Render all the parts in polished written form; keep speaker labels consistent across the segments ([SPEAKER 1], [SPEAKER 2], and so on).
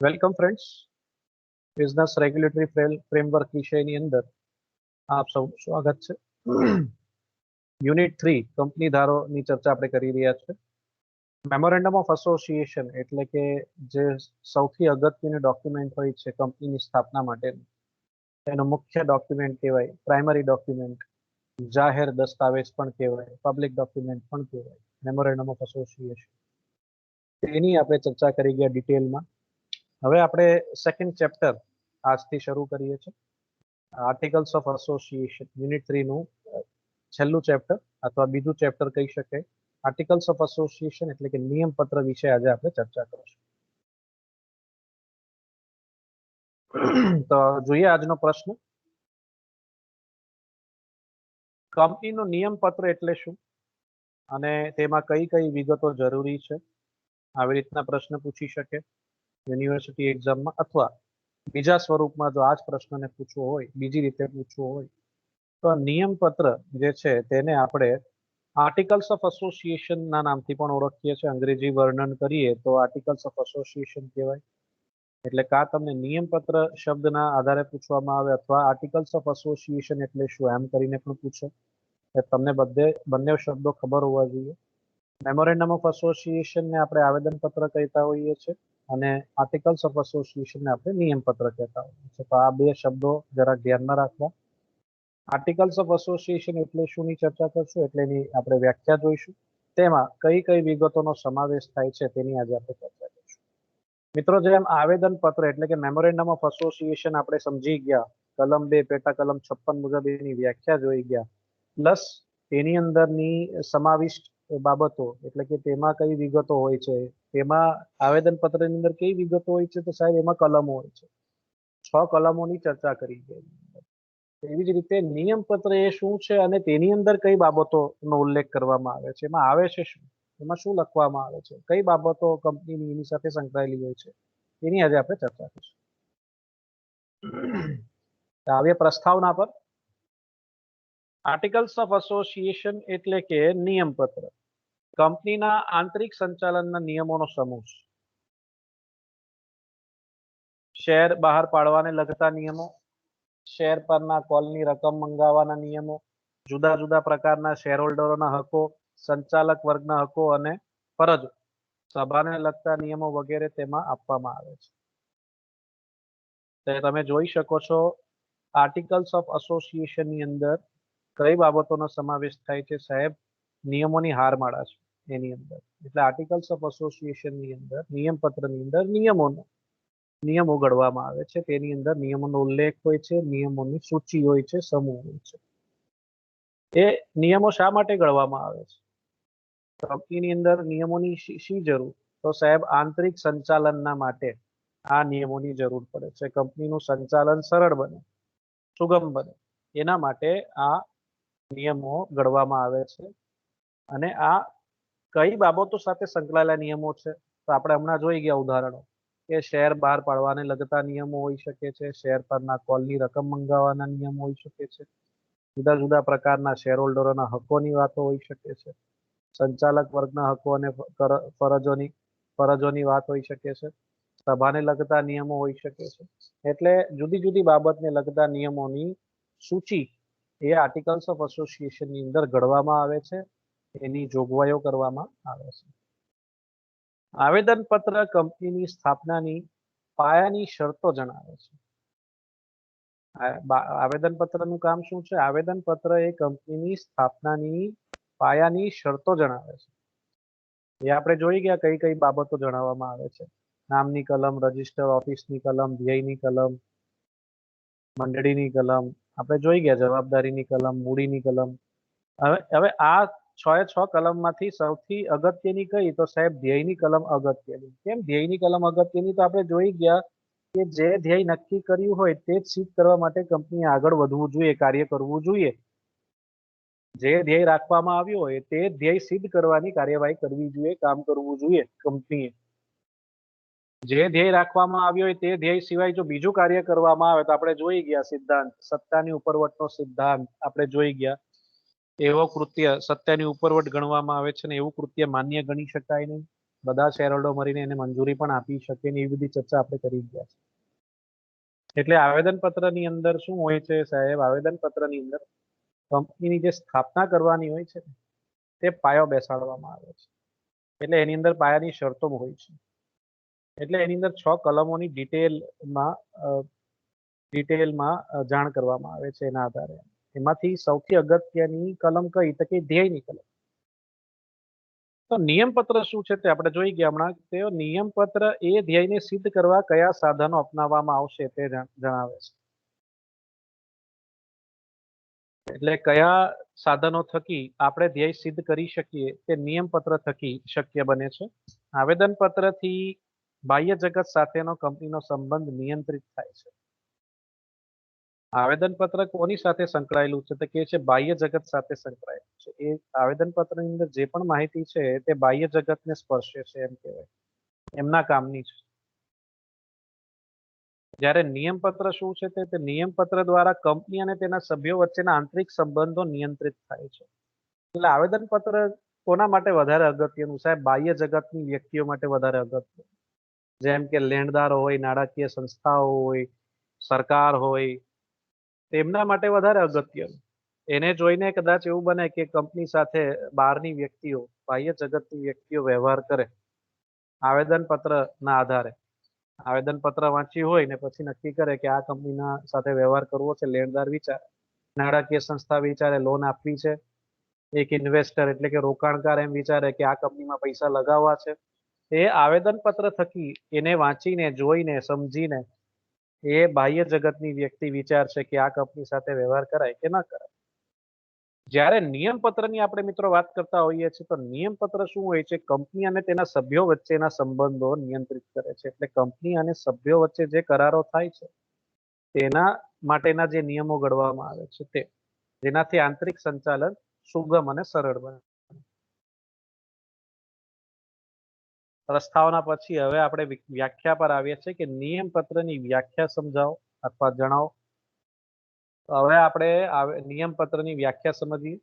[SPEAKER 1] Welcome friends. Business regulatory framework વિષયની અંદર આપ સૌનું સ્વાગત છે. યુનિટ 3 કંપની ધારોની ચર્ચા આપણે કરી રહ્યા છીએ. મેમોરેન્ડમ ઓફ એસોસિએશન એટલે કે જે સૌથી અગત્યનું ડોક્યુમેન્ટ હોય છે કંપનીની સ્થાપના માટેનું, એનો મુખ્ય ડોક્યુમેન્ટ કહેવાય, પ્રાઇમરી ડોક્યુમેન્ટ, જાહેર દસ્તાવેજ પણ કહેવાય, પબ્લિક ડોક્યુમેન્ટ પણ કહેવાય, મેમોરેન્ડમ ઓફ એસોસિએશન. તેની આપણે ચર્ચા કરી ગયા ડિટેલમાં. હવે આપણે સેકન્ડ ચેપ્ટર આજથી શરૂ કરીએ છીએ. આર્ટિકલ્સ ઓફ એસોસિએશન યુનિટ 3 નું છેલ્લું ચેપ્ટર અથવા બીજું ચેપ્ટર કહી શકાય. આર્ટિકલ્સ ઓફ એસોસિએશન એટલે કે નિયમ પત્ર વિશે આજે આપણે ચર્ચા કરીશું. તો જોઈએ આજનો પ્રશ્ન. કંપનીનું નિયમ પત્ર એટલે શું અને તેમાં કઈ કઈ વિગતો જરૂરી છે? આવી રીતના પ્રશ્ન પૂછી શકે યુનિવર્સિટી એક્ઝામમાં, અથવા બીજા સ્વરૂપમાં જો આ જ પ્રશ્નને પૂછવો હોય, બીજી રીતે પૂછવો હોય, તો નિયમ પત્ર જે છે તેને આપણે આર્ટિકલ્સ ઓફ એસોસિએશનના નામથી પણ ઓળખીએ છીએ. અંગ્રેજી વર્ણન કરીએ તો આર્ટિકલ્સ ઓફ એસોસિએશન કહેવાય. એટલે કાં તમને નિયમ પત્ર શબ્દના આધારે પૂછવામાં આવે અથવા આર્ટિકલ્સ ઓફ એસોસિએશન એટલે શું એમ કરીને પણ પૂછે. તમને બંને શબ્દો ખબર હોવા જોઈએ. મેમોરેન્ડમ ઓફ એસોસિએશનને આપણે આવેદન પત્ર કહેતા હોઈએ છીએ અને આર્ટિકલ્સ ઓફ એસોસિએશનને આપણે નિયમ પત્ર કહેતા હોઈએ છીએ. તો આ બે શબ્દો જરાક ધ્યાનમાં રાખવા. આર્ટિકલ્સ ઓફ એસોસિએશન એટલે શુંની ચર્ચા કરશું, એટલે એની આપણે વ્યાખ્યા જોઈશું. તેમાં કઈ કઈ વિગતોનો સમાવેશ થાય છે તેની આજે આપણે ચર્ચા કરીશું. મિત્રો, જેમ આવેદન પત્ર એટલે કે મેમોરેન્ડમ ઓફ એસોસિએશન આપણે સમજી ગયા, કલમ 2 પેટા કલમ 56 મુજબ એની વ્યાખ્યા જોઈ ગયા, પ્લસ તેની અંદરની સમાવિષ્ટ બાબતો એટલે કે તેમાં કઈ વિગતો હોય છે, તેમાં આવેદન પત્રની અંદર કઈ વિગતો હોય છે, તો સાહેબ એમાં કલમો હોય છે. 6 કલમોની ચર્ચા કરી ગઈ. એવી જ રીતે નિયમ પત્ર એ શું છે અને તેની અંદર કઈ બાબતોનો ઉલ્લેખ કરવામાં આવે છે, એમાં આવે છે શું, એમાં શું લખવામાં આવે છે, કઈ બાબતો કંપનીની એની સાથે સંકળાયેલી હોય છે, એની આજે આપણે ચર્ચા કરીશું. હવે પ્રસ્તાવના પર. આર્ટિકલ્સ ઓફ એસોસિએશન એટલે કે નિયમ પત્ર કંપનીના આંતરિક સંચાલનના નિયમોનો સમૂહ. શેર બહાર પાડવાને લગતા નિયમો, શેર પરના કોલની રકમ મંગાવવાના નિયમો, જુદા જુદા પ્રકારના શેર હોલ્ડરોના હકો, સંચાલક વર્ગના હકો અને ફરજો, સભાને લગતા નિયમો વગેરે તેમાં આપવામાં આવે છે. તમે જોઈ શકો છો આર્ટિકલ્સ ઓફ એસોસિએશનની અંદર કઈ બાબતોનો સમાવેશ થાય છે સાહેબ? નિયમોની હારમાળા છે એની અંદર. એટલે આર્ટિકલ્સ ઓફ એસોસિએશનની અંદર, નિયમ પત્રની અંદર નિયમો ઘડવામાં આવે છે. તેની અંદર નિયમોનો ઉલ્લેખ હોય છે, નિયમોની સૂચિ હોય છે, સમૂહ હોય છે. એ નિયમો શા માટે ઘડવામાં આવે છે? કંપનીની અંદર નિયમોની શી જરૂર? તો સાહેબ આંતરિક સંચાલનના માટે આ નિયમોની જરૂર પડે છે. કંપનીનું સંચાલન સરળ બને, સુગમ બને, એના માટે આ નિયમો ઘડવામાં આવે છે. અને આ કઈ બાબતો સાથે સંકળાયેલા નિયમો છે? તો આપણે હમણાં જોઈ ગયા ઉદાહરણો કે શેર બહાર પાડવાને લગતા નિયમો હોઈ શકે છે, શેર પરના કોલની રકમ મંગાવવાના નિયમો હોઈ શકે છે, જુદા જુદા પ્રકારના શેર હોલ્ડરોના હકોની વાતો હોઈ શકે છે, સંચાલક વર્ગના હકો અને ફરજોની વાત હોઈ શકે છે, સભાને લગતા નિયમો હોઈ શકે છે. એટલે જુદી જુદી બાબતને લગતા નિયમોની સૂચિ એ આર્ટિકલ્સ ઓફ એસોસિએશનની અંદર ઘડવામાં આવે છે, એની જોગવાઈઓ કરવામાં આવે છે. આવેદન પત્ર કંપનીની સ્થાપનાની પાયાની શરતો જણાવે છે. આવેદન પત્રનું કામ શું છે? આવેદન પત્ર એ કંપનીની સ્થાપનાની પાયાની શરતો જણાવે છે. એ આપણે જોઈ ગયા કઈ કઈ બાબતો જણાવવામાં આવે છે. નામની કલમ, રજિસ્ટર ઓફિસની કલમ, ધ્યેયની કલમ, મંડળીની કલમ, આપણે જોઈ ગયા જવાબદારીની કલમ, મૂડીની કલમ. હવે આ 6 કલમમાંથી સૌથી અગત્યની કઈ? તો સાહેબ ધ્યેયની કલમ અગત્યની. કેમ ધ્યેયની કલમ અગત્યની? તો આપણે જોઈ ગયા કે જે ધ્યેય નક્કી કર્યું હોય તે જ સિદ્ધ કરવા માટે કંપનીએ આગળ વધવું જોઈએ, કાર્ય કરવું જોઈએ. જે ધ્યેય રાખવામાં આવ્યું હોય તે ધ્યેય સિદ્ધ કરવાની કાર્યવાહી કરવી જોઈએ, કામ કરવું જોઈએ કંપનીએ. જે ધ્યેય રાખવામાં આવ્યો હોય તે ધ્યેય સિવાય જો બીજું કાર્ય કરવામાં આવે તો આપણે જોઈ ગયા સિદ્ધાંત, સત્તાની ઉપરવટનો સિદ્ધાંત આપણે જોઈ ગયા. એવો કૃત્ય સત્તાની ઉપરવટ ગણવામાં આવે છે ને એવું કૃત્ય માન્ય ગણી શકાય નહીં. બધા શેર હોલ્ડર મળીને એને મંજૂરી પણ આપી શકે ને એવી બધી ચર્ચા આપણે કરી ગયા છે. એટલે આવેદનપત્રની અંદર શું હોય છે સાહેબ, આવેદનપત્રની અંદર કંપનીની જે સ્થાપના કરવાની હોય છે તે પાયો બેસાડવામાં આવે છે. એટલે એની અંદર પાયાની શરતો હોય છે. એટલે એની અંદર 6 કલમોની ડિટેલમાં જાણ કરવામાં આવે છે એના આધારે. એમાંથી સૌથી અગત્યની કલમ કઈ, તો કે ધ્યેયની કલમ. તો નિયમપત્ર શું છે તે આપણે જોઈ ગયા હમણાં. તે નિયમપત્ર એ ધ્યેયને સિદ્ધ કરવા કયા સાધનો અપનાવવામાં આવશે તે જણાવે છે. એટલે કયા સાધનો થકી આપણે ધ્યેય સિદ્ધ કરી શકીએ તે નિયમપત્ર થકી શક્ય બને છે. આવેદનપત્રથી બાહ્ય જગત સાથેનો કંપનીનો સંબંધ નિયંત્રિત થાય છે. આવેદનપત્ર કોની સાથે સંકળાયેલું છે તો કે છે બાહ્ય જગત સાથે સંકળાયેલું છે. એ આવેદનપત્રની અંદર જે પણ માહિતી છે તે બાહ્ય જગતને સ્પર્શે છે એમ કહેવાય, એમના કામની છે. જ્યારે નિયમપત્ર શું છે તે નિયમપત્ર દ્વારા કંપની અને તેના સભ્યો વચ્ચેના આંતરિક સંબંધો નિયંત્રિત થાય છે. એટલે આવેદનપત્ર કોના માટે વધારે અગત્યનું સાહેબ? બાહ્ય જગતની વ્યક્તિઓ માટે વધારે અગત્યનું. જેમ કે લેણદારો હોય, નાણાકીય સંસ્થાઓ હોય, સરકાર હોય, તેમના માટે વધારે અગત્યનું. એને જોઈને કદાચ એવું બને કે કંપની સાથે બહારની વ્યક્તિઓ, બાહ્ય જગતની વ્યક્તિઓ વ્યવહાર કરે આવેદનપત્રના આધારે. આવેદનપત્ર વાંચ્યું હોય ને પછી નક્કી કરે કે આ કંપનીના સાથે વ્યવહાર કરવો છે. લેણદાર વિચારે, નાણાકીય સંસ્થા વિચારે લોન આપવી છે, એક ઇન્વેસ્ટર એટલે કે રોકાણકાર એમ વિચારે કે આ કંપનીમાં પૈસા લગાવવા છે. એ આવેદનપત્ર થકી એને વાંચીને, જોઈને, સમજીને એ બાહ્ય જગતની વ્યક્તિ વિચારશે કે આ કંપની સાથે વ્યવહાર કરાય કે ના કરાય. જ્યારે નિયમપત્રની આપણે મિત્રો વાત કરતા હોઈએ છીએ તો નિયમપત્ર શું હોય છે? કંપની અને તેના સભ્યો વચ્ચેના સંબંધો નિયંત્રિત કરે છે. એટલે કંપની અને સભ્યો વચ્ચે જે કરારો થાય છે તેના માટેના જે નિયમો ઘડવામાં આવે છે તે, જેનાથી આંતરિક સંચાલન સુગમ અને સરળ બને. પ્રસ્તાવના પછી હવે આપણે વ્યાખ્યા પર આવીએ છીએ કે નિયમપત્રની વ્યાખ્યા સમજાવો અથવા જણાવો. તો હવે આપણે નિયમપત્રની વ્યાખ્યા સમજીએ.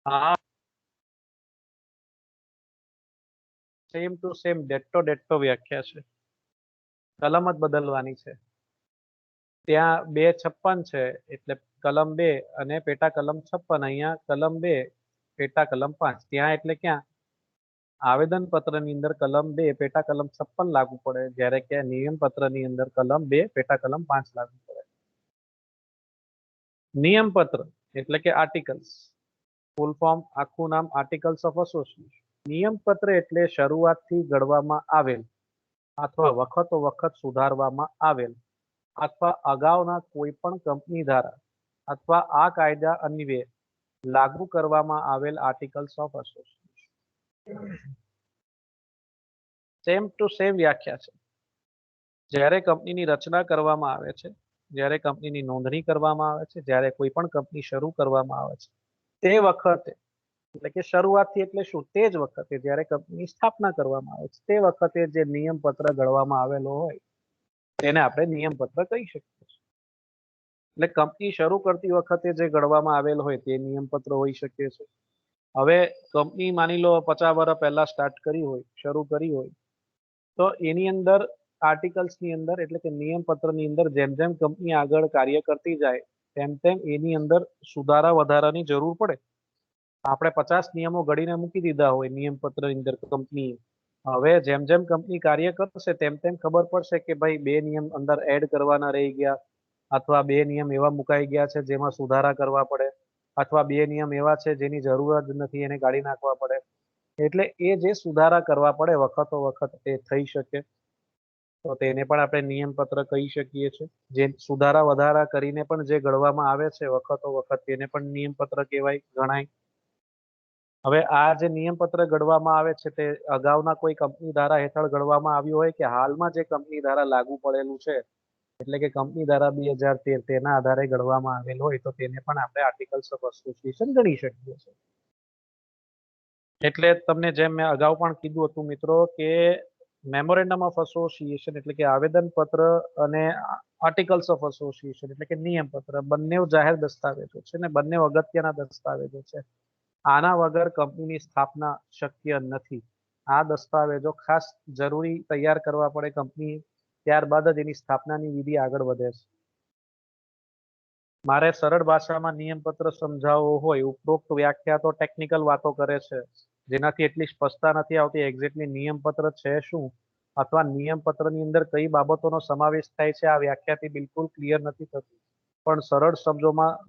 [SPEAKER 1] આ સેમ ટુ સેમ ડેટ્ટો વ્યાખ્યા છે, કલમ જ બદલવાની છે. ત્યાં 256 છે એટલે કલમ 2 અને પેટા કલમ 56. અહીંયા કલમ 2 પેટા કલમ 5. ત્યાં એટલે ક્યાં? આવેદનપત્રની અંદર કલમ 2 પેટા કલમ 56 લાગુ પડે, જ્યારે કે નિયમપત્રની અંદર કલમ 2 પેટા કલમ 5 લાગુ પડે. નિયમપત્ર એટલે કે આર્ટિકલ્સ, ફૂલ ફોર્મ આખું નામ આર્ટિકલ્સ ઓફ એસોસિએશન. નિયમપત્ર એટલે શરૂઆતથી ઘડવામાં આવેલ અથવા વખતો વખત સુધારવામાં આવેલ અથવા અગાઉના કોઈ પણ કંપની ધારા અથવા આ કાયદા અન્વયે લાગુ કરવામાં આવેલ articles of association. Same to same વ્યાખ્યા છે. જ્યારે કંપનીની રચના કરવામાં આવે છે, જ્યારે કંપનીની નોંધણી કરવામાં આવે છે, જ્યારે કોઈ પણ કંપની શરૂ કરવામાં આવે છે તે વખતે, એટલે કે શરૂઆતથી એટલે શું? તે જ વખતે જ્યારે કંપનીની સ્થાપના કરવામાં આવે છે તે વખતે જે નિયમપત્ર ઘડવામાં આવેલો હોય તેને આપણે નિયમપત્ર કહી શકીએ છીએ. એટલે કંપની શરૂ કરતી વખતે જે ઘડવામાં આવેલ હોય તે નિયમપત્ર હોઈ શકે છે. હવે કંપની માની લો 50 વર્ષ પહેલા સ્ટાર્ટ કરી હોય, શરૂ કરી હોય, તો એની અંદર આર્ટિકલ્સની અંદર એટલે કે નિયમપત્રની અંદર જેમ જેમ કંપની આગળ કાર્ય કરતી જાય તેમ તેમ એની અંદર સુધારા વધારાની જરૂર પડે. આપણે 50 નિયમો ઘડીને મૂકી દીધા હોય નિયમપત્રની અંદર કંપની, હવે જેમ જેમ કંપની કાર્ય કરશે તેમ તેમ ખબર પડશે કે ભાઈ 2 નિયમ અંદર એડ કરવાના રહી ગયા, અથવા 2 નિયમ એવા મુકાઈ ગયા છે જેમાં સુધારા કરવા પડે, અથવા 2 નિયમ એવા છે જેની જરૂર જ નથી એને કાઢી નાખવા પડે. એટલે એ જે સુધારા કરવા પડે વખતો વખત તે થઈ શકે, તો તેને પણ આપણે નિયમપત્ર કહી શકીએ છીએ. જે સુધારા વધારા કરીને પણ જે ઘડવામાં આવે છે વખતો વખત તેને પણ નિયમપત્ર કહેવાય, ગણાય. હવે આ જે નિયમપત્ર ઘડવામાં આવે છે તે અગાઉના કોઈ કંપની ધારા હેઠળ ઘડવામાં આવ્યું હોય કે હાલમાં જે કંપની ધારા લાગુ પડેલું છે એટલે કે કંપની ધારા 2013 તેના આધારે ઘડવામાં આવેલ હોય તો તેને પણ આપણે આર્ટિકલ્સ ઓફ એસોસિએશન ગણી શકીએ છીએ. એટલે તમને જેમ મેં અગાઉ પણ કીધું હતું મિત્રો કે મેમોરેન્ડમ ઓફ એસોસિએશન એટલે કે આવેદનપત્ર અને આર્ટિકલ્સ ઓફ એસોસિએશન એટલે કે નિયમપત્ર બંને જાહેર દસ્તાવેજો છે ને બંને અગત્યના દસ્તાવેજો છે. આના વગર કંપનીની સ્થાપના શક્ય નથી. આ દસ્તાવેજો ખાસ જરૂરી તૈયાર કરવા પડે કંપની, ત્યારબાદ જ એની સ્થાપનાની વિધિ આગળ વધે છે. મારે સરળ ભાષામાં નિયમપત્ર સમજાવવો હોય, ઉપરોક્ત વ્યાખ્યા તો ટેકનિકલ વાતો કરે છે, જેનાથી એટલી સ્પષ્ટતા નથી આવતી એક્ઝેક્ટલી નિયમપત્ર છે શું અથવા નિયમપત્રની અંદર કઈ બાબતોનો સમાવેશ થાય છે, આ વ્યાખ્યાથી બિલકુલ ક્લિયર નથી થતું. પણ સરળ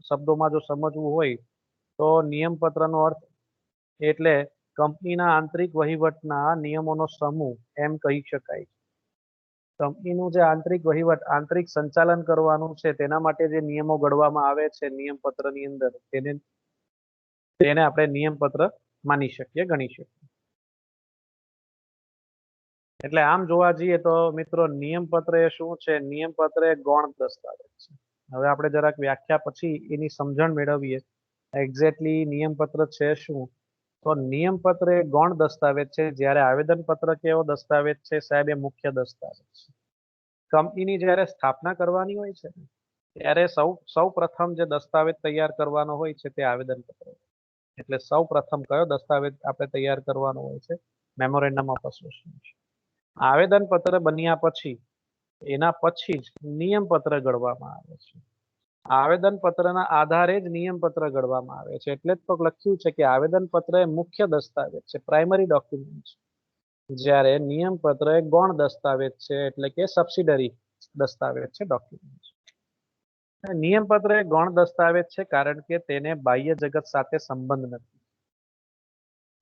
[SPEAKER 1] શબ્દોમાં જો સમજવું હોય તો નિયમપત્રનો અર્થ એટલે કંપનીના આંતરિક વહીવટના નિયમોનો સમૂહ એમ કહી શકાય. કંપનીનું જે આંતરિક વહીવટ, આંતરિક સંચાલન કરવાનું છે તેના માટે જે નિયમો ઘડવામાં આવે છે નિયમપત્રની અંદર, તેને આપણે નિયમપત્ર માની શકીએ, ગણી શકીએ. એટલે આમ જોવા જઈએ તો મિત્રો નિયમપત્ર એ શું છે? નિયમપત્ર એ ગૌણ દસ્તાવેજ છે. હવે આપણે જરાક વ્યાખ્યા પછી એની સમજણ મેળવીએ. એક્ઝેક્ટલી નિયમપત્ર છે શું? તો નિયમપત્ર એ ગૌણ દસ્તાવેજ છે, જ્યારે આવેદનપત્ર કેવો દસ્તાવેજ છે સાહેબ? એ મુખ્ય દસ્તાવેજ છે. કંપનીની જ્યારે સ્થાપના કરવાની હોય છે ત્યારે સૌ પ્રથમ જે દસ્તાવેજ તૈયાર કરવાનો હોય છે તે આવેદનપત્ર. એટલે સૌ પ્રથમ કયો દસ્તાવેજ આપણે તૈયાર કરવાનો હોય છે? Memorandum of association. આવેદનપત્ર બન્યા પછી એના પછી જ નિયમપત્ર ઘડવામાં આવે છે. આવેદનપત્રના આધારે જ નિયમપત્ર ઘડવામાં આવે છે. એટલે જ તો લખ્યું છે કે આવેદનપત્ર એ મુખ્ય દસ્તાવેજ છે, પ્રાઇમરી ડોક્યુમેન્ટ છે, જ્યારે નિયમપત્ર એ ગૌણ દસ્તાવેજ છે, એટલે કે સબસિડરી દસ્તાવેજ છે, ડોક્યુમેન્ટ છે. નિયમપત્ર એ ગૌણ દસ્તાવેજ છે કારણ કે તેને બાહ્ય જગત સાથે સંબંધ નથી.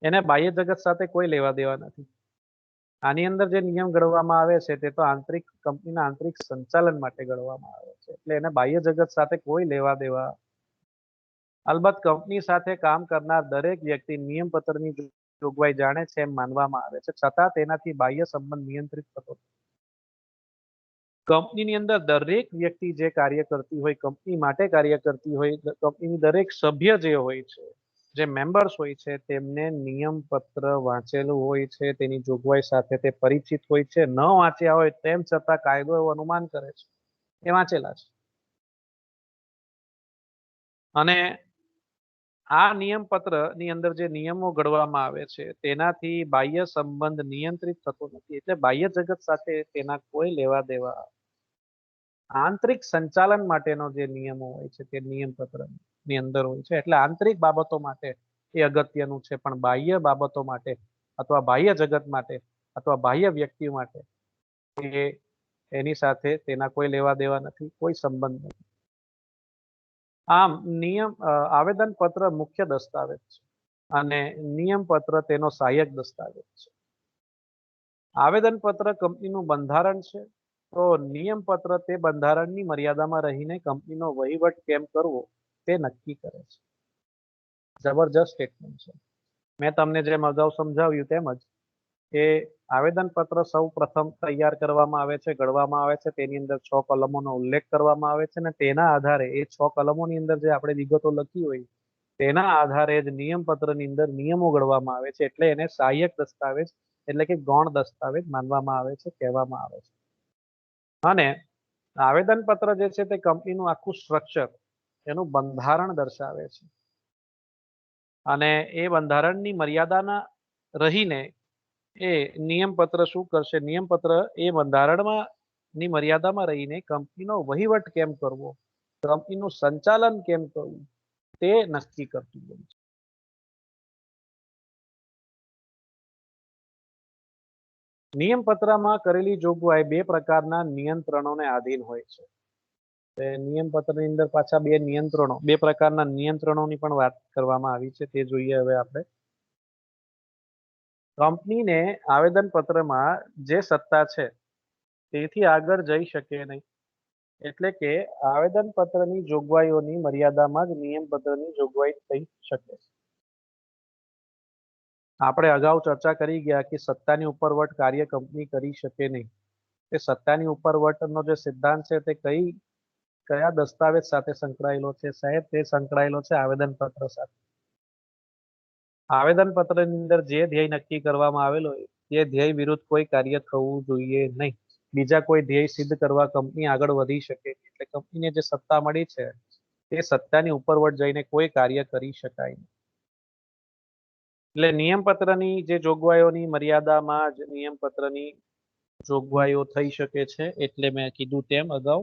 [SPEAKER 1] એને બાહ્ય જગત સાથે કોઈ લેવા દેવા નથી. આની અંદર જે નિયમ ઘડવામાં આવે છે તે તો કંપનીના આંતરિક સંચાલન માટે ઘડવામાં આવે છે, એટલે એને બાહ્ય જગત સાથે કોઈ લેવા દેવા. અલબત્ત કંપની સાથે કામ કરનાર દરેક વ્યક્તિ નિયમપત્રની જોગવાઈ જાણે છે એમ માનવામાં આવે છે, છતાં તેનાથી બાહ્ય સંબંધ નિયંત્રિત થતો નથી. કંપનીની અંદર દરેક વ્યક્તિ જે કાર્ય કરતી હોય, કંપની માટે કાર્ય કરતી હોય, કંપનીની દરેક સભ્ય જે હોય છે, જે મેમ્બર્સ હોય છે, તેમને નિયમપત્ર વાંચેલું હોય છે, તેની જોગવાઈ સાથે તે પરિચિત હોય છે. ન વાંચ્યા હોય તેમ છતાં કાયદો એવું અનુમાન કરે છે એ વાંચેલા છે. અને આ નિયમપત્ર ની અંદર જે નિયમો ઘડવામાં આવે છે તેનાથી બાહ્ય સંબંધ નિયંત્રિત થતો નથી, એટલે બાહ્ય જગત સાથે તેના કોઈ લેવા દેવા. આંતરિક સંચાલન માટેનો જે નિયમો હોય છે તે નિયમપત્ર ની અંદર હોય છે, એટલે આંતરિક બાબતો માટે એ અગત્યનું છે, પણ બાહ્ય બાબતો માટે અથવા બાહ્ય જગત માટે અથવા બાહ્ય વ્યક્તિ માટે એની સાથે તેના કોઈ લેવા દેવા નથી, કોઈ સંબંધ નથી. આમ આવેદનપત્ર મુખ્ય દસ્તાવેજ છે અને નિયમપત્ર તેનો સહાયક દસ્તાવેજ છે. આવેદનપત્ર કંપનીનું બંધારણ છે, તો નિયમપત્ર તે બંધારણની મર્યાદામાં રહીને કંપનીનો વહીવટ કેમ કરવો તે નક્કી કરે છે. જબરજસ્ત સ્ટેટમેન્ટ છે. મેં તમને જેમ અગાઉ સમજાવ્યું તેમ જ કે આવેદનપત્ર સૌ પ્રથમ તૈયાર કરવામાં આવે છે, ઘડવામાં આવે છે, તેની અંદર 6 કલમોનો ઉલ્લેખ કરવામાં આવે છે, અને તેના આધારે એ 6 કલમોની અંદર જે આપણે વિગતો લખી હોય તેના આધારે જ નિયમપત્રની અંદર નિયમો ઘડવામાં આવે છે, એટલે એને સહાયક દસ્તાવેજ એટલે કે ગૌણ દસ્તાવેજ માનવામાં આવે છે, કહેવામાં આવે છે. અને આવેદનપત્ર જે છે તે કંપનીનું આખું સ્ટ્રક્ચર, એનું બંધારણ દર્શાવે છે. અને એ બંધારણની મર્યાદાના રહીને એ નિયમપત્ર શું કરશે? નિયમપત્ર એ બંધારણમાં ની મર્યાદામાં રહીને કંપનીનો વહીવટ કેમ કરવો, કંપનીનું સંચાલન કેમ કરવું તે નક્કી કરતું હોય છે. નિયમપત્રમાં કરેલી જોગવાઈ 2 પ્રકારના નિયંત્રણોને આધીન હોય છે. નિયમપત્રની અંદર પાછા 2 પ્રકારના નિયંત્રણોની પણ વાત કરવામાં આવી છે, તે જોઈએ હવે આપણે. કંપનીને આવેદનપત્રમાં જે સત્તા છે તેથી આગળ જઈ શકે નહીં, એટલે કે આવેદનપત્રની જોગવાઈઓની મર્યાદામાં જ નિયમપત્રની જોગવાઈ થઈ શકે છે. આપણે અગાઉ ચર્ચા કરી ગયા કે સત્તાની ઉપરવટ કાર્ય કંપની કરી શકે નહીં. તે સત્તાની ઉપરવટનો જે સિદ્ધાંત છે તે કયા દસ્તાવેજ સાથે સંકળાયેલો છે સાહેબ? તે સંકળાયેલો છે આવેદનપત્ર સાથે. આવેદનપત્રની અંદર જે ધ્યેય નક્કી કરવામાં આવેલો હોય તે ધ્યેય વિરુદ્ધ કોઈ કાર્ય થવું જોઈએ નહીં. બીજા કોઈ ધ્યેય સિદ્ધ કરવા કંપની આગળ વધી શકે, એટલે કંપનીને જે સત્તા મળી છે તે સત્તાની ઉપરવટ જઈને કોઈ કાર્ય કરી શકાય નહીં. એટલે નિયમપત્રની જે જોગવાઈઓની મર્યાદામાં જ નિયમપત્રની જોગવાઈઓ થઈ શકે છે. એટલે મેં કીધું તેમ અગાઉ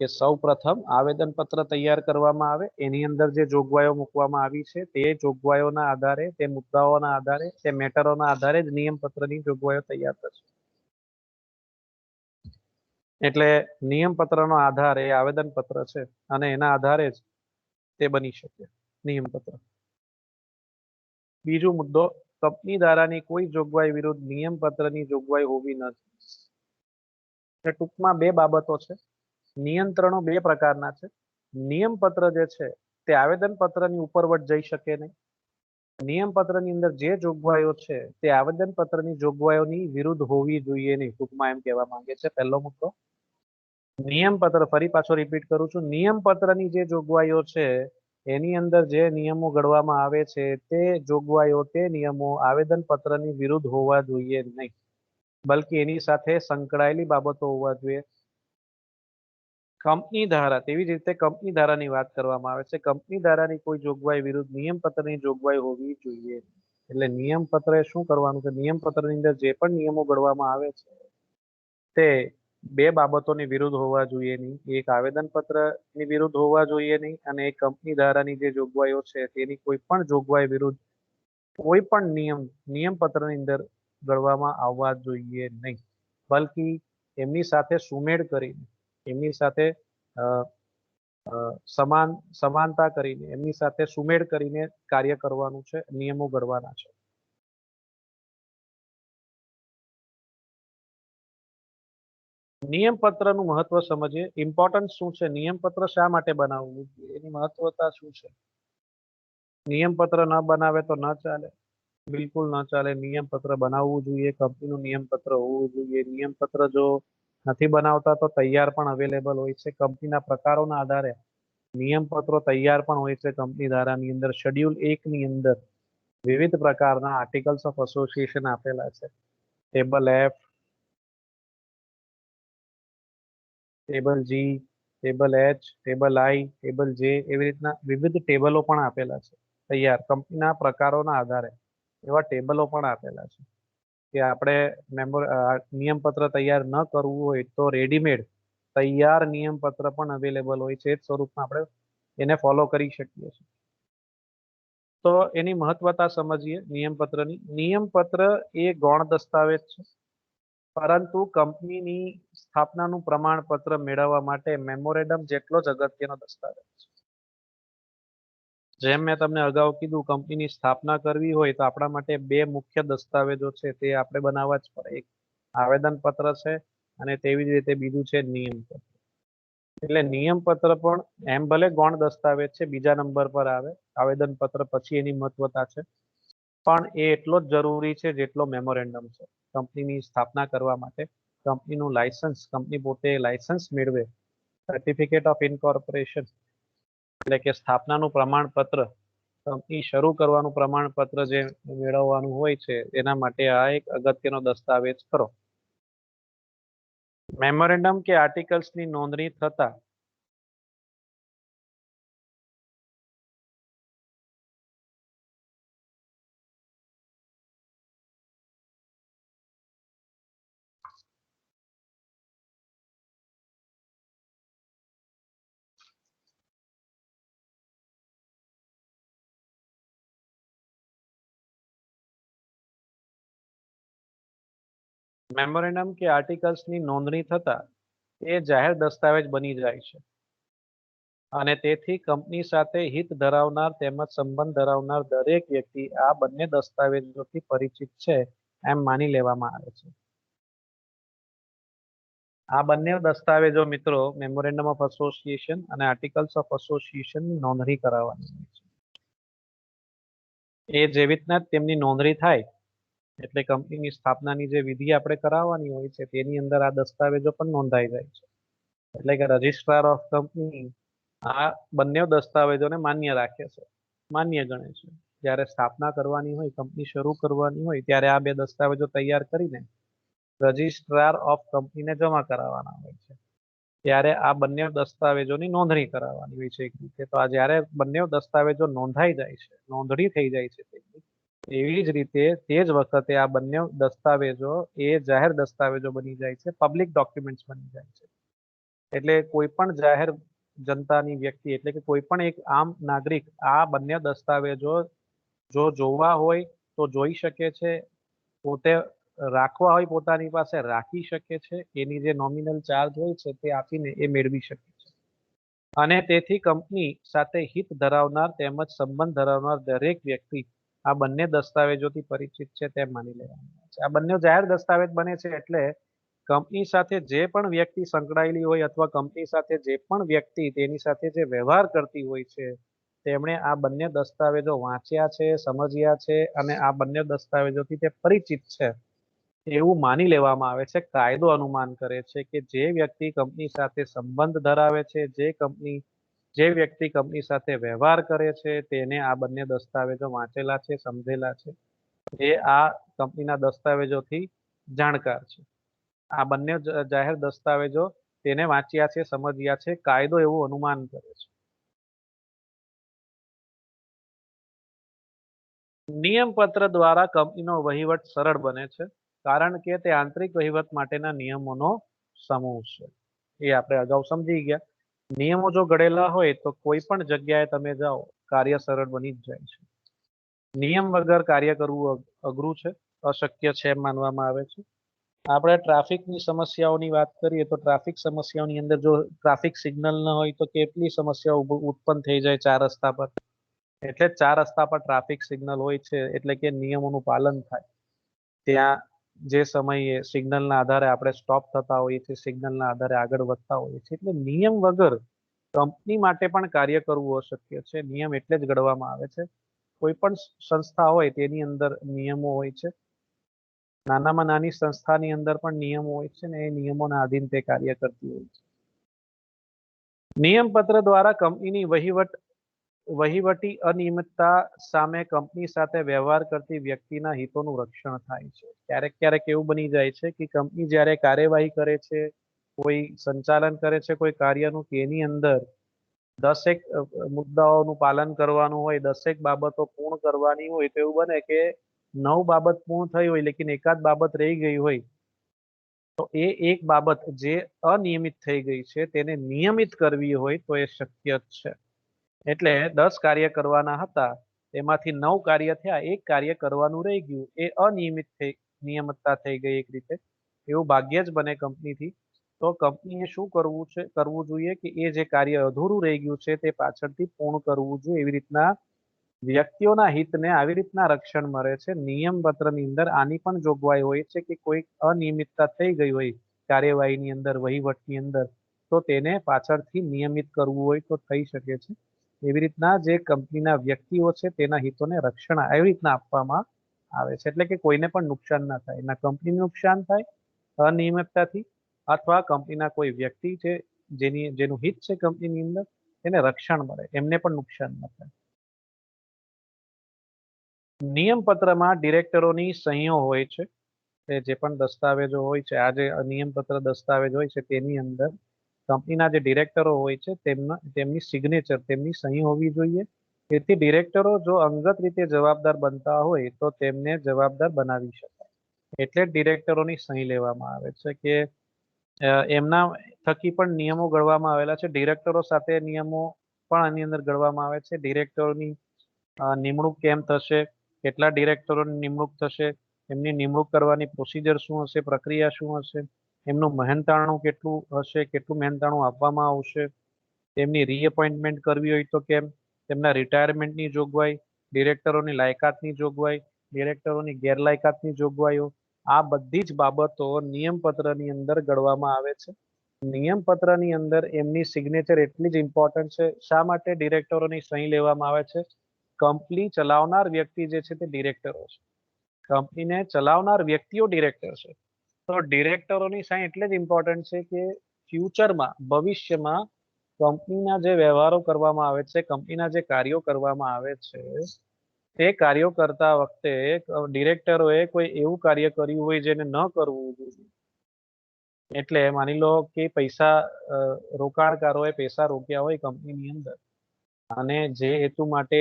[SPEAKER 1] કે સૌપ્રથમ આવેદનપત્ર તૈયાર કરવામાં આવે, એની અંદર જે જોગવાઈઓ મૂકવામાં આવી છે તે જોગવાઈઓના આધારે, તે મુદ્દાઓના આધારે, તે મેટરોના આધારે જ નિયમપત્રની જોગવાઈઓ તૈયાર થશે. એટલે નિયમપત્રનો આધાર એ આવેદનપત્ર છે અને એના આધારે જ તે બની શકે નિયમપત્ર. બીજો મુદ્દો, કંપની ધારાની કોઈ જોગવાઈ વિરુદ્ધ નિયમપત્રની જોગવાઈ હોવી નથી. ટૂંકમાં બે બાબતો છે. નિયંત્રણો બે પ્રકારના છે. નિયમપત્ર જે છે તે આવેદનપત્રની ઉપરવટ જઈ શકે નહીં. નિયમપત્રની અંદર જે જોગવાઈઓ છે તે આવેદનપત્રની જોગવાઈઓની વિરુદ્ધ હોવી જોઈએ નહીં. ટૂંકમાં એમ કહેવા માંગે છે. પહેલો મુદ્દો, નિયમપત્ર, ફરી પાછો રિપીટ કરું છું, નિયમપત્રની જે જોગવાઈઓ છે એની અંદર જે નિયમો ઘડવામાં આવે છે તે જોગવાઈઓ, તે નિયમો આવેદનપત્રની વિરુદ્ધ હોવા જોઈએ નહીં, બલ્કિ એની સાથે સંકળાયેલી બાબતો હોવા જોઈએ. કંપની ધારા, તેવી જ રીતે કંપની ધારાની વાત કરવામાં આવે છે. કંપની ધારાની કોઈ જોગવાઈ વિરુદ્ધ નિયમપત્રની જોગવાઈ હોવી જોઈએ. એટલે નિયમપત્રએ શું કરવાનું છે, નિયમપત્રની અંદર જે પણ નિયમો ઘડવામાં આવે છે તે બે બાબતોની વિરુદ્ધ હોવા જોઈએ નહીં. એક આવેદનપત્રની વિરુદ્ધ હોવા જોઈએ નહીં અને એક કંપની ધારાની જે જોગવાઈઓ છે તેની કોઈ પણ જોગવાઈ વિરુદ્ધ કોઈ પણ નિયમપત્રની અંદર ઘડવામાં આવવા જોઈએ નહીં, બલ્કિ એમની સાથે સુમેળ કરીને, એમની સાથે સમાનતા કરીને, એમની સાથે સુમેળ કરીને કાર્ય કરવાનું છે, નિયમો ઘડવાના છે. નિયમપત્રનું મહત્વ સમજીએ. ઇમ્પોર્ટન્સ શું છે, નિયમપત્ર શા માટે બનાવવું, એની મહત્વતા શું છે. નિયમપત્ર ન બનાવે તો ન ચાલે, બિલકુલ ન ચાલે. નિયમપત્ર બનાવવું જોઈએ, કંપનીનું નિયમપત્ર હોવું જોઈએ. નિયમપત્ર જો નથી બનાવતા તો તૈયાર પણ અવેલેબલ હોય છે. કંપનીના પ્રકારોના આધારે નિયમપત્રો તૈયાર પણ હોય છે. કંપની ધારાની અંદર શેડ્યુલ 1 ની અંદર વિવિધ પ્રકારના આર્ટિકલ્સ ઓફ એસોસિએશન આપેલા છે. Table F, table G, table H, table I, table J, એવી રીતના વિવિધ ટેબલો પણ આપેલા છે તૈયાર. કંપનીના પ્રકારોના આધારે એવા ટેબલો પણ આપેલા છે કે આપણે નિયમપત્ર તૈયાર ન કરવું હોય તો રેડીમેડ તૈયાર નિયમપત્ર પણ અવેલેબલ હોય છે. એ જ સ્વરૂપમાં આપણે એને ફોલો કરી શકીએ છીએ. તો એની મહત્વતા સમજીએ નિયમપત્રની. નિયમપત્ર એ ગૌણ દસ્તાવેજ છે, પરંતુ કંપનીની સ્થાપનાનું પ્રમાણપત્ર મેળવવા માટે મેમોરેન્ડમ જેટલો જ અગત્યનો દસ્તાવેજ છે. જેમ મેં તમને અગાઉ કીધું, કંપનીની સ્થાપના કરવી હોય તો આપણા માટે બે મુખ્ય દસ્તાવેજો છે તે આપણે બનાવવા જ પડે. એક આવેદનપત્ર છે અને તેવી જ રીતે બીજું છે નિયમપત્ર. એટલે નિયમપત્ર પણ એમ ભલે ગૌણ દસ્તાવેજ છે, બીજા નંબર પર આવે, આવેદનપત્ર પછી એની મહત્વતા છે, પણ એ એટલો જ જરૂરી છે જેટલો મેમોરેન્ડમ છે. કંપનીની સ્થાપના કરવા માટે કંપનીનું લાયસન્સ, કંપની પોતે લાયસન્સ મેળવે, સર્ટિફિકેટ ઓફ ઇન્કોર્પોરેશન એટલે કે સ્થાપનાનું પ્રમાણપત્ર, કંપની શરૂ કરવાનું પ્રમાણપત્ર જે મેળવવાનું હોય છે એના માટે આ એક અગત્યનો દસ્તાવેજ ખરો. મેમોરેન્ડમ કે આર્ટિકલ્સની નોંધણી થતા મેમોરેન્ડમ કે આર્ટિકલ્સની નોંધણી થતા એ જાહેર દસ્તાવેજ બની જાય છે અને તેથી કંપની સાથે હિત ધરાવનાર તેમજ સંબંધ ધરાવનાર દરેક વ્યક્તિ આ બંને દસ્તાવેજોથી પરિચિત છે એમ માની લેવામાં આવે છે. આ બંને દસ્તાવેજો મિત્રો મેમોરેન્ડમ ઓફ એસોસિએશન અને આર્ટિકલ્સ ઓફ એસોસિએશનની નોંધણી કરાવવાની હોય છે. એ જેવી રીતના તેમની નોંધણી થાય એટલે કંપનીની સ્થાપનાની જે વિધિ આપણે કરાવવાની હોય છે તેની અંદર આ દસ્તાવેજો પણ નોંધાઈ જાય છે. એટલે કે રજિસ્ટ્રાર ઓફ કંપની આ બંને દસ્તાવેજોને માન્ય રાખે છે, માન્ય ગણે છે. જ્યારે સ્થાપના કરવાની હોય, કંપની શરૂ કરવાની હોય ત્યારે આ બે દસ્તાવેજો તૈયાર કરીને રજિસ્ટ્રાર ઓફ કંપનીને જમા કરાવવાના હોય છે. ત્યારે આ બંને દસ્તાવેજોની નોંધણી કરાવવાની હોય છે એક રીતે. તો આ જ્યારે બંને દસ્તાવેજો નોંધાઈ જાય છે, નોંધણી થઈ જાય છે, એવી જ રીતે તે જ વખતે આ બંને દસ્તાવેજો એ જાહેર દસ્તાવેજો બની જાય છે, પબ્લિક ડોક્યુમેન્ટ્સ બની જાય છે. એટલે કોઈ પણ જાહેર જનતાની વ્યક્તિ એટલે કે કોઈ પણ એક આમ નાગરિક આ બંને દસ્તાવેજો જો જોવા હોય તો જોઈ શકે છે, પોતે રાખવા હોય પોતાની પાસે રાખી શકે છે, એની જે નોમિનલ ચાર્જ હોય છે તે આપીને એ મેળવી શકે છે. અને તેથી કંપની સાથે હિત ધરાવનાર તેમજ સંબંધ ધરાવનાર દરેક વ્યક્તિ આ બંને દસ્તાવેજોથી પરિચિત છે તેમ માની લેવામાં આવે છે. આ બંને જાહેર દસ્તાવેજ બને છે એટલે કંપની સાથે જે પણ વ્યક્તિ સંકળાયેલી હોય અથવા કંપની સાથે જે પણ વ્યક્તિ તેની સાથે જે વ્યવહાર કરતી હોય છે તેમણે આ બંને દસ્તાવેજો વાંચ્યા છે, સમજ્યા છે અને આ બંને દસ્તાવેજોથી તે પરિચિત છે એવું માની લેવામાં આવે છે. કાયદો અનુમાન કરે છે કે જે વ્યક્તિ કંપની સાથે સંબંધ ધરાવે છે, જે વ્યક્તિ કંપની સાથે વ્યવહાર કરે છે તેને આ બંને દસ્તાવેજો વાંચેલા છે, સમજેલા છે, એ આ કંપનીના દસ્તાવેજોથી જાણકાર છે. આ બંને જાહેર દસ્તાવેજો તેને વાંચ્યા છે, સમજ્યા છે, કાયદો એવું અનુમાન કરે છે. નિયમપત્ર દ્વારા કંપનીનો વહીવટ સરળ બને છે, કારણ કે તે આંતરિક વહીવટ માટેના નિયમોનો સમૂહ છે. એ આપણે અગાઉ સમજી ગયા. નિયમો જો ઘડેલા હોય તો કોઈ પણ જગ્યાએ તમે જાઓ કાર્ય સરળ બની જ જાય છે. નિયમ વગર કાર્ય કરવું અઘરું છે, અશક્ય છે એમ માનવામાં આવે છે. આપણે ટ્રાફિકની સમસ્યાઓની વાત કરીએ તો ટ્રાફિક સમસ્યાઓની અંદર જો ટ્રાફિક સિગ્નલ ન હોય તો કેટલી સમસ્યાઓ ઉત્પન્ન થઈ જાય ચાર રસ્તા પર. એટલે ચાર રસ્તા પર ટ્રાફિક સિગ્નલ હોય છે એટલે કે નિયમોનું પાલન થાય. ત્યાં જે સમયે સિગ્નલના આધારે આપણે સ્ટોપ થતા હોઈએ છીએ, સિગ્નલના આધારે આગળ વધતા હોઈએ છીએ. એટલે નિયમ વગર કંપની માટે પણ કાર્ય કરવું અશક્ય છે. નિયમ એટલે જ ઘડવામાં આવે છે. કોઈ પણ સંસ્થા હોય તેની અંદર નિયમો હોય છે. નાનામાં નાની સંસ્થાની અંદર પણ નિયમો હોય છે ને એ નિયમોના આધીન તે કાર્ય કરતી હોય છે. નિયમપત્ર દ્વારા કંપનીની વહીવટી અનિયમિતતા સામે કંપની સાથે વ્યવહાર કરતી વ્યક્તિના હિતોનું રક્ષણ થાય છે. ક્યારેક ક્યારેક એવું બની જાય છે કે કંપની જ્યારે કાર્યવાહી કરે છે, કોઈ સંચાલન કરે છે કોઈ કાર્યનું, તેની અંદર દસેક મુદ્દાઓનું પાલન કરવાનું હોય, દસેક બાબતો પૂર્ણ કરવાની હોય તો એવું બને કે 9 બાબત પૂર્ણ થઈ હોય લેકિન એકાદ બાબત રહી ગઈ હોય તો એ એક બાબત જે અનિયમિત થઈ ગઈ છે તેને નિયમિત કરવી હોય તો એ શક્ય જ છે. એટલે 10 કાર્ય કરવાના હતા એમાંથી 9 કાર્ય થયા, એક કાર્ય કરવાનું રહી ગયું, એ નિયમિતતા થઈ ગઈ એક રીતે. એવું ભાગ્યે જ બને કંપનીથી. તો કંપનીએ શું કરવું જોઈએ કે એ જે કાર્ય અધૂરું રહી ગયું છે તે પાછળથી પૂર્ણ કરવું જોઈએ. એવી રીતના વ્યક્તિઓના હિતને આવી રીતના રક્ષણ મળે છે. નિયમપત્રની અંદર આની પણ જોગવાઈ હોય છે કે કોઈ અનિયમિતતા થઈ ગઈ હોય કાર્યવાહીની અંદર, વહીવટની અંદર, તો તેને પાછળથી નિયમિત કરવું હોય તો થઈ શકે છે. એવી રીતના જે કંપનીના વ્યક્તિઓ છે તેના હિતોને રક્ષણ એવી રીતના આપવામાં આવે છે. એટલે કે કોઈને પણ નુકસાન ના થાય. ના કંપનીને નુકસાન થાય અનિયમિતતાથી અથવા કંપનીના કોઈ વ્યક્તિ છે જેનું હિત છે કંપનીની અંદર એને રક્ષણ મળે, એમને પણ નુકસાન ન થાય. નિયમપત્રમાં ડિરેક્ટરોની સહીઓ હોય છે. જે પણ દસ્તાવેજો હોય છે, આ જે નિયમપત્ર દસ્તાવેજ હોય છે તેની અંદર કંપનીના જે ડિરેક્ટરો હોય છે તેમની સિગ્નેચર, તેમની સહી હોવી જોઈએ. તેથી ડિરેક્ટરો જો અંગત રીતે જવાબદાર બનતા હોય તો તેમને જવાબદાર બનાવી શકાય. એટલે જ ડિરેક્ટરોની સહી લેવામાં આવે છે કે એમના થકી પણ નિયમો ઘડવામાં આવેલા છે. ડિરેક્ટરો સાથે નિયમો પણ આની અંદર ઘડવામાં આવે છે. ડિરેક્ટરોની નિમણૂક કેમ થશે, કેટલા ડિરેક્ટરોની નિમણૂક થશે, એમની નિમણૂક કરવાની પ્રોસિજર શું હશે, પ્રક્રિયા શું હશે, એમનું મહેનતાણું કેટલું હશે, કેટલું મહેનતાણું આપવામાં આવશે, તેમની રીએપોઇન્ટમેન્ટ કરવી હોય તો કેમ, તેમના રિટાયરમેન્ટની જોગવાઈ, ડિરેક્ટરોની લાયકાતની જોગવાઈ, ડિરેક્ટરોની ગેરલાયકાતની જોગવાઈઓ, આ બધી જ બાબતો નિયમપત્રની અંદર ઘડવામાં આવે છે. નિયમપત્રની અંદર એમની સિગ્નેચર એટલી જ ઇમ્પોર્ટન્ટ છે. શા માટે ડિરેક્ટરોની સહી લેવામાં આવે છે? કંપની ચલાવનાર વ્યક્તિ જે છે તે ડિરેક્ટરો છે. કંપનીને ચલાવનાર વ્યક્તિઓ ડિરેક્ટર છે. તો ડિરેક્ટરોની સહી એટલે જ ઇમ્પોર્ટન્ટ છે કે ફ્યુચરમાં, ભવિષ્યમાં કંપનીના જે વ્યવહારો કરવામાં આવે છે, કંપનીના જે કાર્યો કરવામાં આવે છે, તે કાર્યો કરતા વખતે ડિરેક્ટરોએ કોઈ એવું કાર્ય કર્યું હોય જેને ન કરવું જોઈએ. એટલે માની લો કે રોકાણકારોએ પૈસા રોક્યા હોય કંપનીની અંદર અને જે હેતુ માટે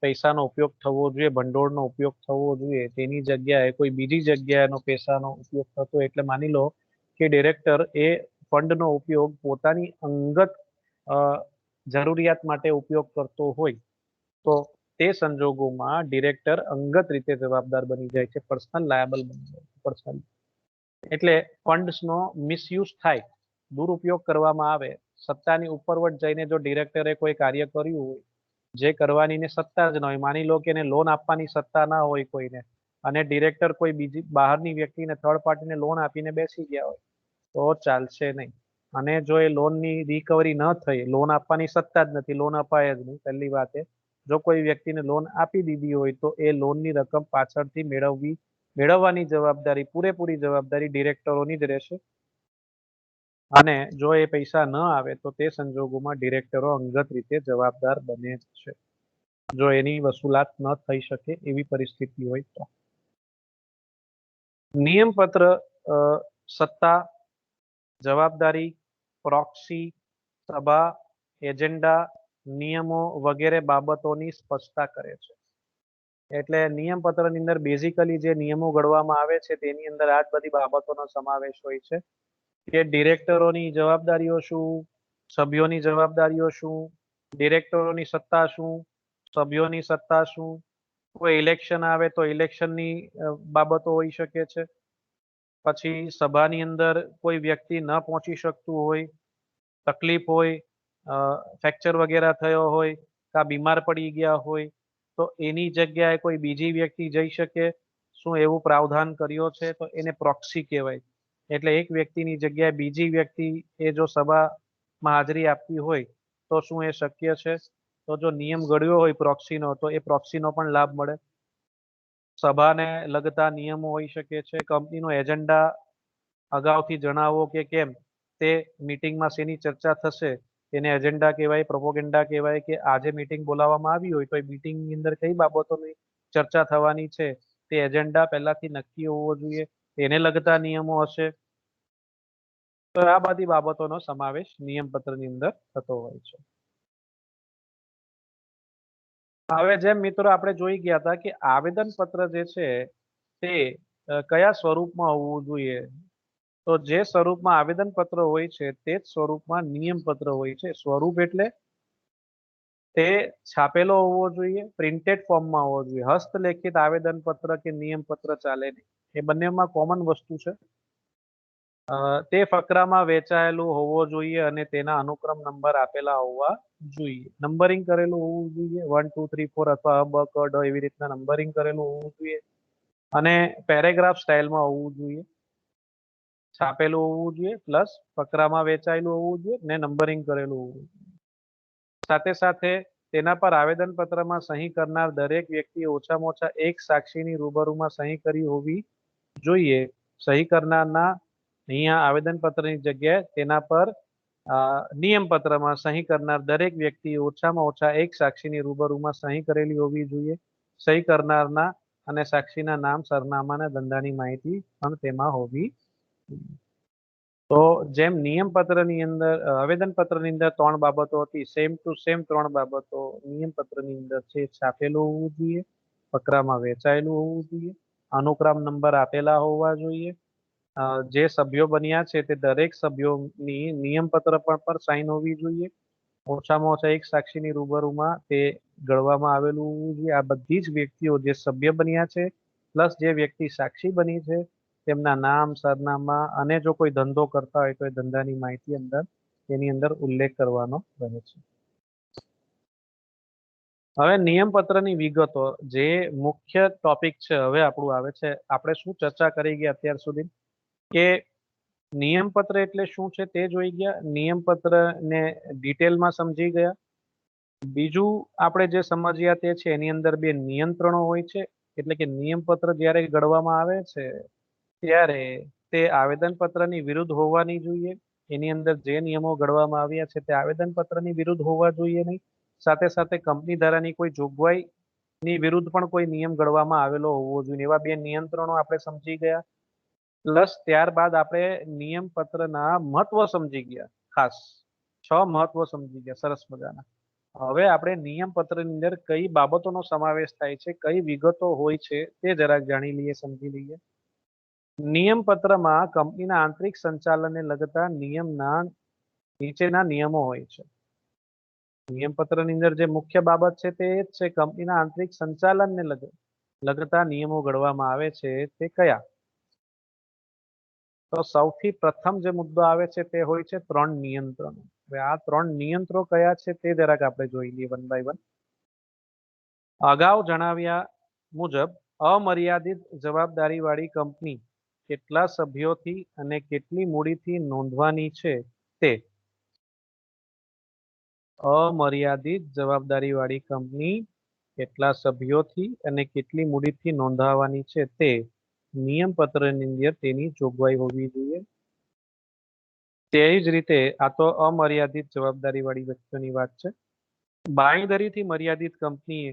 [SPEAKER 1] પૈસાનો ઉપયોગ થવો જોઈએ, ભંડોળનો ઉપયોગ થવો જોઈએ, તેની જગ્યાએ કોઈ બીજી જગ્યાએનો પૈસાનો ઉપયોગ થતો, એટલે માની લો કે ડિરેક્ટર એ ફંડનો ઉપયોગ પોતાની અંગત જરૂરિયાત માટે ઉપયોગ કરતો હોય, તો તે સંજોગોમાં ડિરેક્ટર અંગત રીતે જવાબદાર બની જાય છે, પર્સનલ લાયબલ બની જાય છે, પર્સનલ. એટલે ફંડ્સનો મિસયુઝ થાય, દુરુપયોગ કરવામાં આવે, સત્તાની ઉપરવટ જઈને જો ડિરેક્ટરે કોઈ કાર્ય કર્યું હોય જે કરવાની ને સત્તા જ ન હોય, માની લો કે એને લોન આપવાની સત્તા ના હોય કોઈને, અને ડિરેક્ટર કોઈ બીજી બહારની વ્યક્તિને, થર્ડ પાર્ટીને લોન આપીને બેસી ગયા હોય, તો ચાલશે નહીં. અને જો એ લોનની રિકવરી ન થઈ, લોન આપવાની સત્તા જ નથી, લોન અપાય જ નહીં પહેલી વાત. જો કોઈ વ્યક્તિને લોન આપી દીધી હોય તો એ લોનની રકમ પાછળથી મેળવવાની જવાબદારી, પૂરેપૂરી જવાબદારી ડિરેક્ટરોની જ રહેશે. અને જો એ પૈસા ન આવે તો તે સંજોગોમાં ડિરેક્ટરો અંગત રીતે જવાબદાર બને છે, જો એની વસૂલાત ન થઈ શકે એવી પરિસ્થિતિ હોય તો. નિયમપત્ર સત્તા, જવાબદારી, પ્રોક્સી, સભા, એજન્ડા, નિયમો વગેરે બાબતોની સ્પષ્ટતા કરે છે. એટલે નિયમપત્રની અંદર બેઝિકલી જે નિયમો ઘડવામાં આવે છે તેની અંદર આ જ બધી બાબતોનો સમાવેશ હોય છે કે ડિરેક્ટરોની જવાબદારીઓ શું, સભ્યોની જવાબદારીઓ શું, ડિરેક્ટરોની સત્તા શું, સભ્યોની સત્તા શું, કોઈ ઇલેક્શન આવે તો ઇલેક્શનની બાબતો હોઈ શકે છે. પછી સભાની અંદર કોઈ વ્યક્તિ ન પહોંચી શકતું હોય, તકલીફ હોય, ફ્રેક્ચર વગેરે થયો હોય, કાં બીમાર પડી ગયા હોય, તો એની જગ્યાએ કોઈ બીજી વ્યક્તિ જઈ શકે, શું એવું પ્રાવધાન કર્યો છે, તો એને પ્રોક્સી કહેવાય. એટલે એક વ્યક્તિની જગ્યાએ બીજી વ્યક્તિ એ જો સભામાં હાજરી આપવી હોય તો શું એ શક્ય છે? તો જો નિયમ ઘડ્યો હોય પ્રોક્સીનો, તો એ પ્રોક્સીનો પણ લાભ મળે. સભાને લગતા નિયમો હોઈ શકે છે, કંપનીનો એજન્ડા અગાઉથી જણાવો કે કેમ, તે મીટિંગમાં શેની ચર્ચા થશે એને એજન્ડા કહેવાય, પ્રોપોગેન્ડા કહેવાય. કે આજે મીટિંગ બોલાવવામાં આવી હોય તો એ મીટિંગની અંદર કઈ બાબતોની ચર્ચા થવાની છે તે એજન્ડા પહેલાથી નક્કી હોવો જોઈએ, તેને લગતા નિયમો હશે. તો આ બધી બાબતોનો સમાવેશ નિયમપત્રની અંદર થતો હોય છે. હવે જેમ મિત્રો આપણે જોઈ ગયા હતા કે આવેદનપત્ર જે છે તે કયા સ્વરૂપમાં હોવું જોઈએ, તો જે સ્વરૂપમાં આવેદનપત્ર હોય છે તે જ સ્વરૂપમાં નિયમપત્ર હોય છે. સ્વરૂપ એટલે તે છાપેલો હોવો જોઈએ, પ્રિન્ટેડ ફોર્મમાં હોવો જોઈએ. હસ્તલેખિત આવેદનપત્ર કે નિયમપત્ર ચાલે નહીં, એ બંનેમાં કોમન વસ્તુ છે. તે ફકરામાં વહેંચાયેલું હોવો જોઈએ અને તેના અનુક્રમ નંબર આપેલા હોવા જોઈએ. નંબરિંગ કરેલું હોવું જોઈએ, 1 2 3 4 અથવા અ, બ, ક, ડ એવી રીતના નંબરિંગ કરેલું હોવું જોઈએ, અને પેરેગ્રાફ સ્ટાઇલમાં હોવું જોઈએ, છાપેલું હોવું જોઈએ, પ્લસ ફકરામાં વહેંચાયેલું હોવું જોઈએ ને નંબરિંગ કરેલું હોવું જોઈએ. સાથે સાથે તેના પર આવેદનપત્રમાં સહી કરનાર દરેક વ્યક્તિ ઓછામાં ઓછા એક સાક્ષીની રૂબરૂમાં સહી કરી હોવી જોઈએ. સહી કરનારના અહીંયા આવેદનપત્રની જગ્યાએ તેના પર નિયમપત્રમાં સહી કરનાર દરેક વ્યક્તિ ઓછામાં ઓછા એક સાક્ષીની રૂબરૂમાં સહી કરેલી હોવી જોઈએ. સહી કરનારના અને સાક્ષીના નામ, સરનામા અને ધંધાની માહિતી પણ તેમાં હોવી જોઈએ. તો જેમ નિયમપત્રની અંદર આવેદનપત્રની અંદર 3 બાબતો હતી, સેમ ટુ સેમ 3 બાબતો નિયમપત્રની અંદર છે. છાપેલું હોવું જોઈએ, ફકરામાં વહેંચાયેલું હોવું જોઈએ, અનુક્રમ નંબર આપેલા હોવા જોઈએ. જે સભ્યો બન્યા છે તે દરેક સભ્યોની નિયમપત્ર પર સાઇન હોવી જોઈએ. ઓછામાં ઓછા એક સાક્ષીની રૂબરૂમાં તે ઘડવામાં આવેલું હોવું જોઈએ. આ બધી જ વ્યક્તિઓ જે સભ્ય બન્યા છે પ્લસ જે વ્યક્તિ સાક્ષી બની છે તેમના નામ, સરનામા અને જો કોઈ ધંધો કરતા હોય તો એ ધંધાની માહિતી અંદર તેની અંદર ઉલ્લેખ કરવાનો રહે છે. હવે નિયમપત્રની વિગતો, જે મુખ્ય ટોપિક છે હવે આપણું આવે છે. આપણે શું ચર્ચા કરી ગયા અત્યાર સુધી કે નિયમપત્ર એટલે શું છે તે જોઈ ગયા, નિયમપત્રને ડિટેલમાં સમજી ગયા. બીજું આપણે જે સમજ્યા તે છે એની અંદર 2 નિયંત્રણો હોય છે. એટલે કે નિયમપત્ર જ્યારે ઘડવામાં આવે છે ત્યારે તે આવેદનપત્રની વિરુદ્ધ હોવાની જોઈએ. એની અંદર જે નિયમો ઘડવામાં આવ્યા છે તે આવેદનપત્રની વિરુદ્ધ હોવા જોઈએ નહીં. સાથે સાથે કંપની ધારાની કોઈ જોગવાઈની વિરુદ્ધ પણ કોઈ નિયમ ઘડવામાં આવેલો હોવો જોઈએ. એવા 2 નિયંત્રણો આપણે સમજી ગયા. પ્લસ ત્યારબાદ આપણે નિયમપત્રના મહત્વ સમજી ગયા. ખાસ 6 મહત્વ સમજી ગયા, સરસ મજાના. હવે આપણે નિયમ પત્રની અંદર કઈ બાબતોનો સમાવેશ થાય છે, કઈ વિગતો હોય છે તે જરાક જાણી લઈએ, સમજી લઈએ. નિયમ પત્રમાં કંપનીના આંતરિક સંચાલનને લગતા નિયમના નીચેના નિયમો હોય છે. નિયમ પત્રની અંદર જે મુખ્ય બાબત છે તે જ છે કંપનીના આંતરિક સંચાલનને લગતા નિયમો ઘડવામાં આવે છે તે કયા? તો સૌથી પ્રથમ જે મુદ્દો આવે છે તે હોય છે 3 નિયંત્રણો. હવે આ 3 નિયંત્રણો કયા છે તે જરાક આપણે જોઈ લઈએ વન બાય વન. અગાઉ જણાવ્યા મુજબ અમર્યાદિત જવાબદારીવાળી કંપની કેટલા સભ્યોથી અને કેટલી મૂડીથી નોંધવાની છે તે. અમર્યાદિત જવાબદારીવાળી કંપની કેટલા સભ્યોથી અને કેટલી મૂડીથી નોંધાવવાની છે તે નિયમ પત્રની અંદર તેની જોગવાઈ હોવી જોઈએ. તેવી જ રીતે આ તો અમર્યાદિત જવાબદારીવાળી વસ્તુની વાત છે. બાંયધરીથી મર્યાદિત કંપનીએ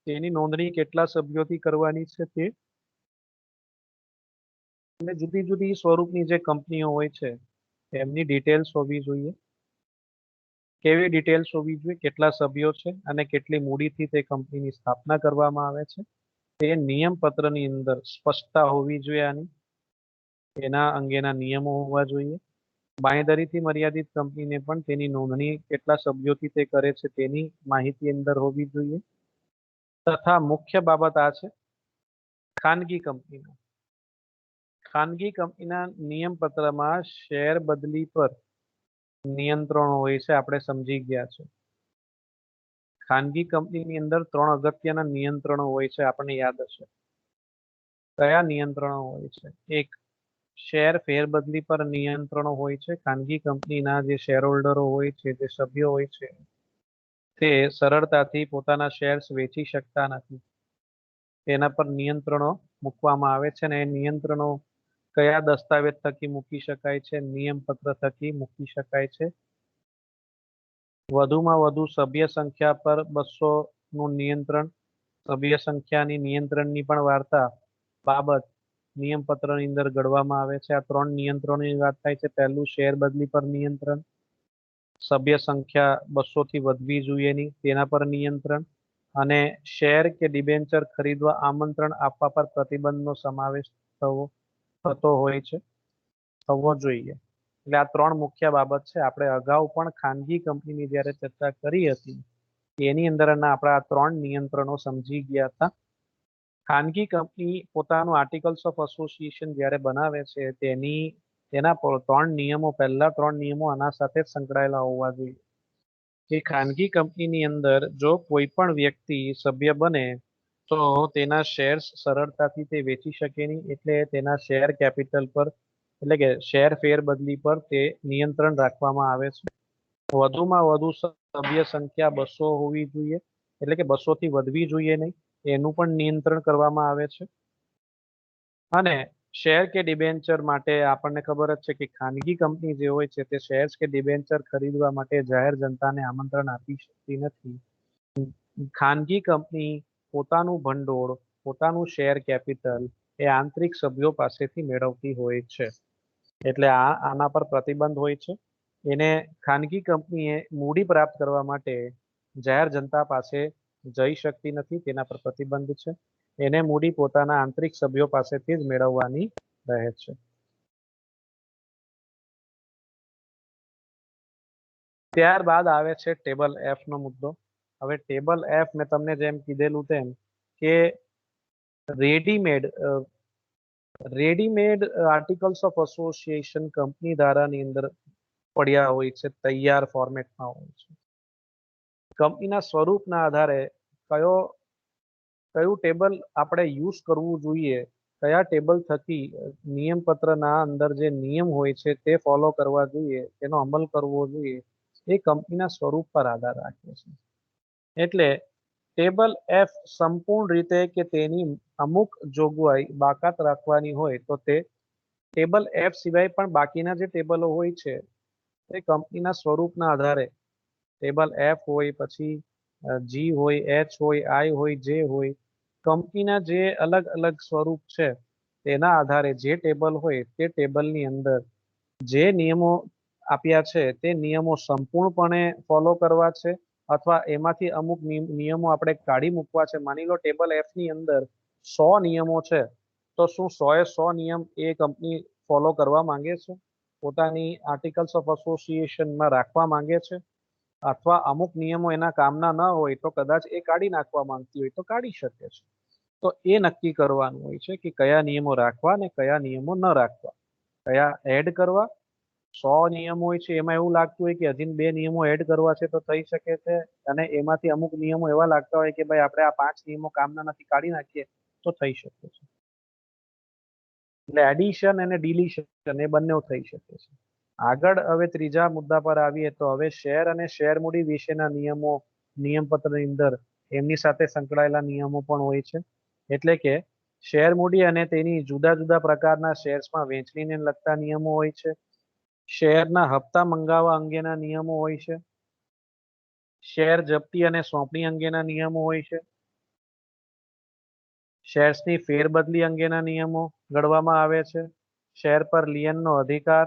[SPEAKER 1] તેની નોંધણી કેટલા સભ્યોથી કરવાની છે તે, અને જુદી જુદી સ્વરૂપની જે કંપનીઓ હોય છે એમની ડિટેલ્સ હોવી જોઈએ. કેવી ડિટેલ્સ હોવી જોઈએ, કેટલા સભ્યો છે અને કેટલી મૂડીથી તે કંપનીની સ્થાપના કરવામાં આવે છે તે નિયમ પત્રની અંદર સ્પષ્ટતા હોવી જોઈએ. આની એના અંગેના નિયમો હોવા જોઈએ. બાંયધરીથી મર્યાદિત કંપનીને પણ તેની નોંધણી કેટલા સભ્યોથી તે કરે છે તેની માહિતી અંદર હોવી જોઈએ. તથા મુખ્ય બાબત આ છે ખાનગી કંપનીના. ખાનગી કંપનીના નિયમ પત્રમાં શેર બદલી પર નિયંત્રણો હોય છે, આપણે સમજી ગયા છે. ખાનગી કંપનીની અંદર 3 અગત્યના નિયંત્રણો હોય છે, આપણને યાદ હશે. કયા નિયંત્રણો હોય છે? એક, શેર ફેરબદલી પર નિયંત્રણો હોય છે. ખાનગી કંપનીના જે શેર હોલ્ડરો હોય છે, જે સભ્યો હોય છે, તે સરળતાથી પોતાના શેર્સ વેચી શકતા નથી. તેના પર નિયંત્રણો મૂકવામાં આવે છે, અને એ નિયંત્રણો કયા દસ્તાવેજ થકી મૂકી શકાય છે? નિયમ પત્ર થકી મૂકી શકાય છે. વધુમાં વધુ સભ્ય સંખ્યા પર 200 નું નિયંત્રણ. સભ્ય સંખ્યાની નિયંત્રણની પણ વાર્તા બાબત નિયમ પત્રની અંદર ઘડવામાં આવે છે. આ 3 નિયંત્રણોની વાત થાય છે. પહેલું શેર બદલી પર નિયંત્રણ, સભ્ય સંખ્યા 200 થી વધવી જોઈએ નહીં તેના પર નિયંત્રણ, અને શેર કે ડિબેન્ચર ખરીદવા આમંત્રણ આપવા પર પ્રતિબંધનો સમાવેશ થતો હોય છે, થવો જોઈએ. એટલે આ 3 મુખ્ય બાબત છે. આપણે અગાઉ પણ ખાનગી કંપનીની જ્યારે ચર્ચા કરી હતી એની અંદરના આપણા આ 3 નિયંત્રણો સમજી ગયા હતા. ખાનગી કંપની પોતાનું આર્ટિકલ્સ ઓફ એસોસિએશન જ્યારે બનાવે છે તેના પર 3 નિયમો, પહેલા 3 નિયમો આના સાથે જ સંકળાયેલા હોવા જોઈએ. કે ખાનગી કંપનીની અંદર જો કોઈ પણ વ્યક્તિ સભ્ય બને તો તેના શેર્સ સરળતાથી તે વેચી શકે નહીં, એટલે તેના શેર કેપિટલ પર, એટલે કે શેર ફેર બદલી પર તે નિયંત્રણ રાખવામાં આવે છે. વધુમાં વધુ સભ્ય સંખ્યા 200 હોવી જોઈએ, એટલે કે 200 થી વધવી જોઈએ નહીં, એનું પણ નિયંત્રણ કરવામાં આવે છે. અને શેર કે ડિબેન્ચર માટે આપણને ખબર જ છે કે ખાનગી કંપની જે હોય છે તે શેર્સ કે ડિબેન્ચર ખરીદવા માટે જાહેર જનતાને આમંત્રણ આપી શકતી નથી. ખાનગી કંપની પોતાનું ભંડોળ, પોતાનું શેર કેપિટલ એ આંતરિક સભ્યો પાસેથી મેળવતી હોય છે. એટલે આના પર પ્રતિબંધ હોય છે. એને ખાનગી કંપનીએ મૂડી પ્રાપ્ત કરવા માટે જાહેર જનતા પાસે જઈ શકતી નથી, તેના પર પ્રતિબંધ છે. એને મૂડી પોતાના આંતરિક સભ્યો પાસેથી જ મેળવવાની રહે છે. ત્યારબાદ આવે છે ટેબલ એફ નો મુદ્દો. હવે ટેબલ એફ મેં તમને જેમ કીધેલું તેમ કે readymade articles of association company ધારાની અંદર પડ્યા હોય છે, તૈયાર ફોર્મેટમાં હોય છે. કંપનીના સ્વરૂપના આધારે કયું ટેબલ આપણે યુઝ કરવું જોઈએ, કયા ટેબલ થકી નિયમ પત્રના અંદર જે નિયમ હોય છે તે ફોલો કરવા જોઈએ, તેનો અમલ કરવો જોઈએ, એ કંપનીના સ્વરૂપ પર આધાર રાખે છે. એટલે ટેબલ એફ સંપૂર્ણ રીતે કે તેની અમુક જોગવાઈ બાકાત રાખવાની હોય તો તે ટેબલ એફ સિવાય પણ બાકીના જે ટેબલો હોય છે તે કંપનીના સ્વરૂપના આધારે ટેબલ એફ હોય, પછી જી હોય, એચ હોય, આઈ હોય, જે હોય, કંપનીના જે અલગ અલગ સ્વરૂપ છે તેના આધારે જે ટેબલ હોય તે ટેબલની અંદર જે નિયમો આપ્યા છે તે નિયમો સંપૂર્ણપણે ફોલો કરવા છે, અથવા એમાંથી અમુક નિયમો આપણે કાઢી મૂકવા છે, માની લો ટેબલ એફ ની અંદર 100 નિયમો છે, તો શું 100 નિયમ એ કંપની ફોલો કરવા માંગે છે, પોતાની આર્ટિકલ્સ ઓફ એસોસિએશનમાં રાખવા માંગે છે, અથવા અમુક નિયમો એના કામના ન હોય તો કદાચ એ કાઢી નાખવા માંગતી હોય તો કાઢી શકે છે. તો એ નક્કી કરવાનું હોય છે કે કયા નિયમો રાખવા અને કયા નિયમો ન રાખવા, કયા એડ કરવા. 100 નિયમો હોય છે, એમાં એવું લાગતું હોય કે હજી 2 નિયમો એડ કરવા છે તો થઈ શકે છે, અને એમાંથી અમુક નિયમો એવા લાગતા હોય કે ભાઈ આપણે આ 5 નિયમો કામના નથી, કાઢી નાખીએ તો થઈ શકે છે. એટલે એડિશન અને ડિલીશન એ બંને થઈ શકે છે. આગળ હવે ત્રીજા મુદ્દા પર આવીએ તો હવે શેર અને શેર મૂડી વિશેના નિયમો નિયમપત્રની અંદર એમની સાથે સંકળાયેલા નિયમો પણ હોય છે. એટલે કે શેર મૂડી અને તેની જુદા જુદા પ્રકારના શેર્સમાં વહેંચણીને લગતા નિયમો હોય છે. શેરના હપ્તા મંગાવવા અંગેના નિયમો હોય છે. શેર જપ્તી અને સોંપણી અંગેના નિયમો હોય છે. શેર્સની ફેરબદલી અંગેના નિયમો ઘડવામાં આવે છે. શેર પર લિયનનો અધિકાર,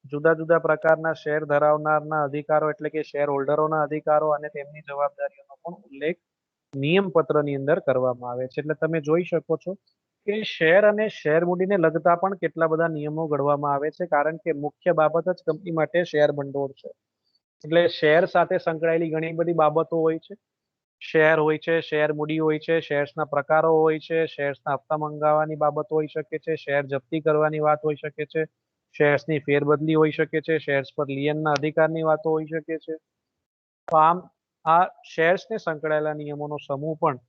[SPEAKER 1] જુદા જુદા પ્રકારના શેર ધરાવનારના અધિકારો એટલે કે શેર હોલ્ડરોના અધિકારો અને તેમની જવાબદારીઓનો પણ ઉલ્લેખ નિયમપત્રની અંદર કરવામાં આવે છે. એટલે તમે જોઈ શકો છો કે શેર અને શેર મૂડીને લગતા પણ કેટલા બધા નિયમો ઘડવામાં આવે છે, કારણ કે મુખ્ય બાબત જ કંપની માટે શેર ભંડોળ છે. એટલે શેર સાથે સંકળાયેલી ઘણી બધી બાબતો હોય છે. શેર હોય છે, શેર મૂડી હોય છે, શેર્સના પ્રકારો હોય છે, શેર્સના હપ્તા મંગાવવાની બાબત હોઈ શકે છે, શેર જપ્તી કરવાની વાત હોઈ શકે છે, શેર્સની ફેરબદલી હોઈ શકે છે, શેર્સ પર લિયનના અધિકારની વાતો હોઈ શકે છે. તો આમ આ શેર્સને સંકળાયેલા નિયમોનો સમૂહ પણ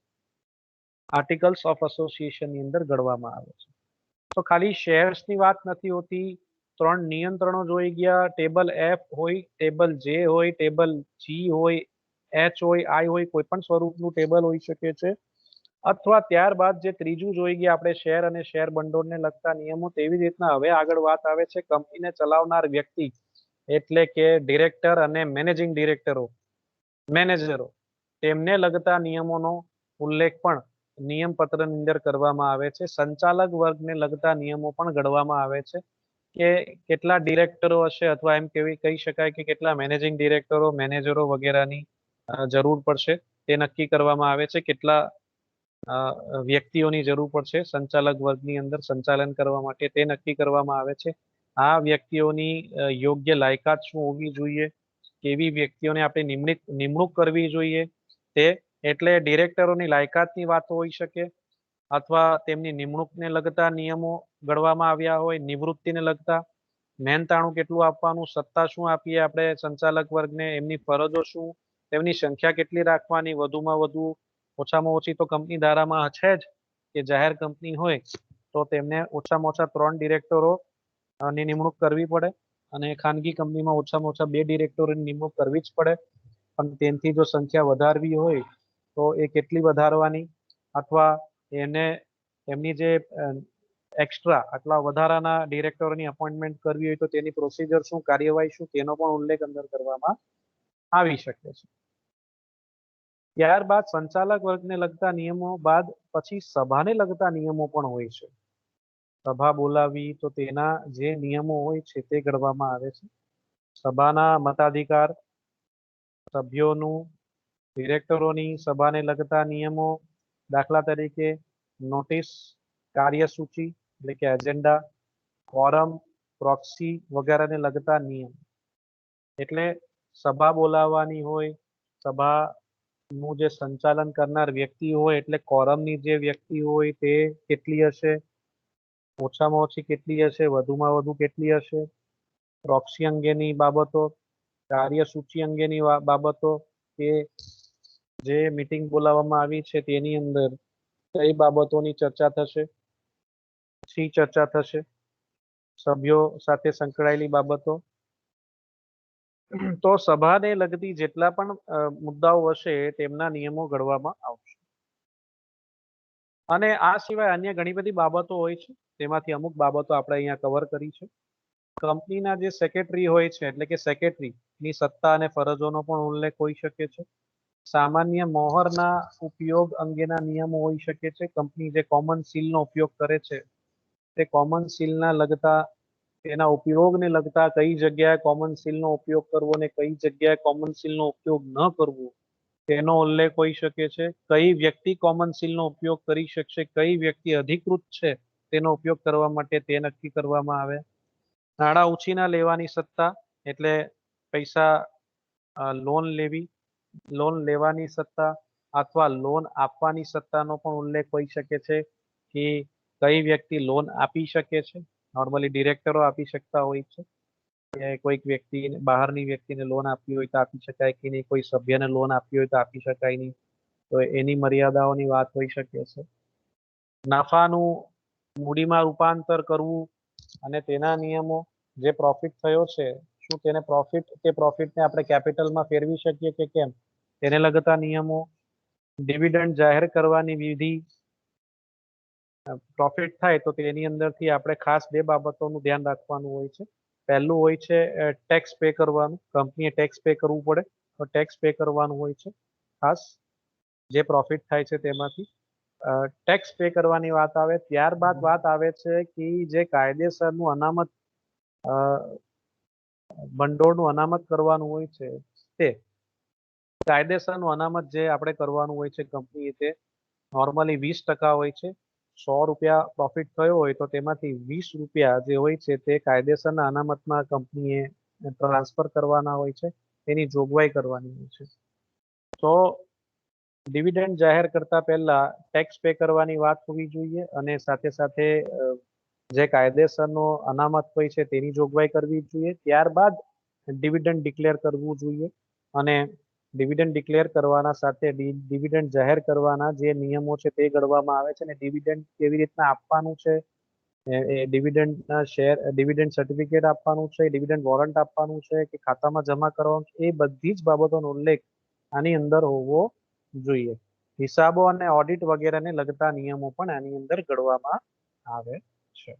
[SPEAKER 1] આર્ટિકલ્સ ઓફ એસોસિએશનની અંદર ઘડવામાં આવે છે. તો ખાલી શેર્સની વાત નથી હોતી, 3 નિયંત્રણો જોઈ ગયા, ટેબલ એફ હોય, ટેબલ જે હોય, ટેબલ જી હોય, એચ હોય, આઈ હોય, કોઈ પણ સ્વરૂપનું ટેબલ હોઈ શકે છે. અથવા ત્યારબાદ જે ત્રીજું જોઈ ગયા આપણે શેર અને શેર ભંડોળને લગતા નિયમો, તેવી રીતના હવે આગળ વાત આવે છે કંપનીને ચલાવનાર વ્યક્તિ એટલે કે ડિરેક્ટર અને મેનેજિંગ ડિરેક્ટરો, મેનેજરો, તેમને લગતા નિયમોનો ઉલ્લેખ પણ નિયમપત્રની અંદર કરવામાં આવે છે. સંચાલક વર્ગને લગતા નિયમો પણ ઘડવામાં આવે છે કે કેટલા ડિરેક્ટરો હશે, અથવા એમ કહી શકાય કે કેટલા મેનેજિંગ ડિરેક્ટરો, મેનેજરો વગેરેની જરૂર પડશે તે નક્કી કરવામાં આવે છે. કેટલા વ્યક્તિઓની જરૂર પડશે સંચાલક વર્ગની અંદર સંચાલન કરવા માટે તે નક્કી કરવામાં આવે છે. આ વ્યક્તિઓની યોગ્ય લાયકાત શું હોવી જોઈએ, કેવી વ્યક્તિઓને આપણે નિમણૂક કરવી જોઈએ, તે એટલે ડિરેક્ટરોની લાયકાતની વાતો હોઈ શકે, અથવા તેમની નિમણૂકને લગતા નિયમો ઘડવામાં આવ્યા હોય, નિવૃત્તિને લગતા, મહેનતાણું કેટલું આપવાનું, સત્તા શું આપીએ આપણે સંચાલક વર્ગને, એમની ફરજો શું, તેમની સંખ્યા કેટલી રાખવાની, વધુમાં વધુ, ઓછામાં ઓછી તો કંપની ધારામાં છે જ કે જાહેર કંપની હોય તો તેમને ઓછામાં ઓછા 3 ડિરેક્ટરો ની નિમણૂક કરવી પડે, અને ખાનગી કંપનીમાં ઓછામાં ઓછા 2 ડિરેક્ટરોની નિમણૂક કરવી જ પડે. પણ તેનાથી જો સંખ્યા વધારવી હોય તો એ કેટલી વધારવાની, અથવા એને એમની જે એક્સ્ટ્રા આટલા વધારાના ડિરેક્ટરોની અપોઇન્ટમેન્ટ કરવી હોય તો તેની પ્રોસિજર શું, કાર્યવાહી શું, તેનો પણ ઉલ્લેખ અંદર કરવામાં આવી શકે છે. ત્યારબાદ સંચાલક વર્ગને લગતા નિયમો બાદ પછી સભાને લગતા નિયમો પણ હોય છે. સભા બોલાવી તો તેના જે નિયમો હોય છે તે ઘડવામાં આવે છે. સભાના મતાધિકાર, સભ્યોનું, ડિરેક્ટરોની સભાને લગતા નિયમો, દાખલા તરીકે નોટિસ, કાર્યસૂચિ એટલે કે એજન્ડા, કોરમ, પ્રોક્સી વગેરેને લગતા નિયમ. એટલે સભા બોલાવવાની હોય, સભાનું જે સંચાલન કરનાર વ્યક્તિ હોય એટલે કોરમની જે વ્યક્તિ હોય તે કેટલી હશે, ઓછામાં ઓછી કેટલી હશે, વધુમાં વધુ કેટલી હશે, પ્રોક્સી અંગેની બાબતો, કાર્યસૂચિ અંગેની બાબતો, કે જે મીટિંગ બોલાવવામાં આવી છે તેની અંદર કઈ બાબતોની ચર્ચા થશે, શી ચર્ચા થશે, સભ્યો સાથે સંકળાયેલી બાબતો. તો સભાને લગતી જેટલા પણ મુદ્દાઓ હશે તેમના નિયમો ઘડવામાં આવશે. અને આ સિવાય અન્ય ઘણી બધી બાબતો હોય છે, તેમાંથી અમુક બાબતો આપણે અહીંયા કવર કરી છે. કંપનીના જે સેક્રેટરી હોય છે એટલે કે સેક્રેટરીની સત્તા અને ફરજોનો પણ ઉલ્લેખ હોઈ શકે છે. સામાન્ય મોહરના ઉપયોગ અંગેના નિયમો હોઈ શકે છે. કંપની જે કોમન સીલનો ઉપયોગ કરે છે તે કોમન સીલના લગતા, તેના ઉપયોગને લગતા, કઈ જગ્યાએ કોમન સીલનો ઉપયોગ કરવો અને કઈ જગ્યાએ કોમન સીલનો ઉપયોગ ન કરવો, તેનો ઉલ્લેખ હોઈ શકે છે, કઈ વ્યક્તિ કોમન સીલનો ઉપયોગ કરી શકશે, કઈ વ્યક્તિ અધિકૃત છે તેનો ઉપયોગ કરવા માટે તે નક્કી કરવામાં આવે. નાણાં ઉછીના લેવાની સત્તા એટલે પૈસા લોન લેવી, લોન લેવાની સત્તા અથવા લોન આપવાની સત્તાનો પણ ઉલ્લેખ હોઈ શકે છે કે કઈ વ્યક્તિ લોન આપી શકે છે. નોર્મલી ડિરેક્ટરો આપી શકતા હોય છે કે કોઈક વ્યક્તિ બહારની વ્યક્તિને લોન આપવી હોય તો આપી શકાય કે નહીં, કોઈ સભ્યને લોન આપવી હોય તો આપી શકાય નહીં, તો એની મર્યાદાઓની વાત હોઈ શકે છે. નફાનું મૂડીમાં રૂપાંતર કરવું અને તેના નિયમો, જે પ્રોફિટ થયો છે શું તેને પ્રોફિટને આપણે કેપિટલમાં ફેરવી શકીએ કે કેમ, તેને લગતા નિયમો, ડિવિડન્ડ જાહેર કરવાની વિધિ. પ્રોફિટ થાય તો તેની અંદરથી આપણે ખાસ બે બાબતોનું ધ્યાન રાખવાનું હોય છે. પહેલું હોય છે ટેક્સ પે કરવાનું, કંપનીએ ટેક્સ પે કરવું પડે તો ટેક્સ પે કરવાનું હોય છે ખાસ, જે પ્રોફિટ થાય છે તેમાંથી. ટેક્સ પે કરવાની વાત આવે ત્યારબાદ વાત આવે છે કે જે કાયદેસરનું અનામત ભંડોળનું અનામત કરવાનું હોય છે તે કાયદેસરનું અનામત જે આપણે કરવાનું હોય છે કંપનીએ, તે નોર્મલી 20% હોય છે. 100 રૂપિયા પ્રોફિટ થયો હોય તો તેમાંથી 20 રૂપિયા જે હોય છે તે કાયદેસરના અનામતમાં કંપનીએ ટ્રાન્સફર કરવાના હોય છે, તેની જોગવાઈ કરવાની હોય છે. તો ડિવિડન્ડ જાહેર કરતા પહેલા ટેક્સ પે કરવાની વાત હોવી જોઈએ અને સાથે સાથે જે કાયદેસરનો અનામત હોય છે તેની જોગવાઈ કરવી જોઈએ. ત્યારબાદ ડિવિડન્ડ ડિક્લેર કરવું જોઈએ અને ડિવિડન્ડ ડિક્લેર કરવાના સાથે ડિવિડન્ડ જાહેર કરવાના જે નિયમો છે તે ઘડવામાં આવે છે અને ડિવિડન્ડ કેવી રીતના આપવાનું છે, ડિવિડન્ડના શેર, ડિવિડન્ડ સર્ટિફિકેટ આપવાનું છે, ડિવિડન્ડ વોરંટ આપવાનું છે કે ખાતામાં જમા કરવાનું છે, એ બધી જ બાબતોનો ઉલ્લેખ આની અંદર હોવો જોઈએ. હિસાબો અને ઓડિટ વગેરેને લગતા નિયમો પણ આની અંદર ઘડવામાં આવે છે.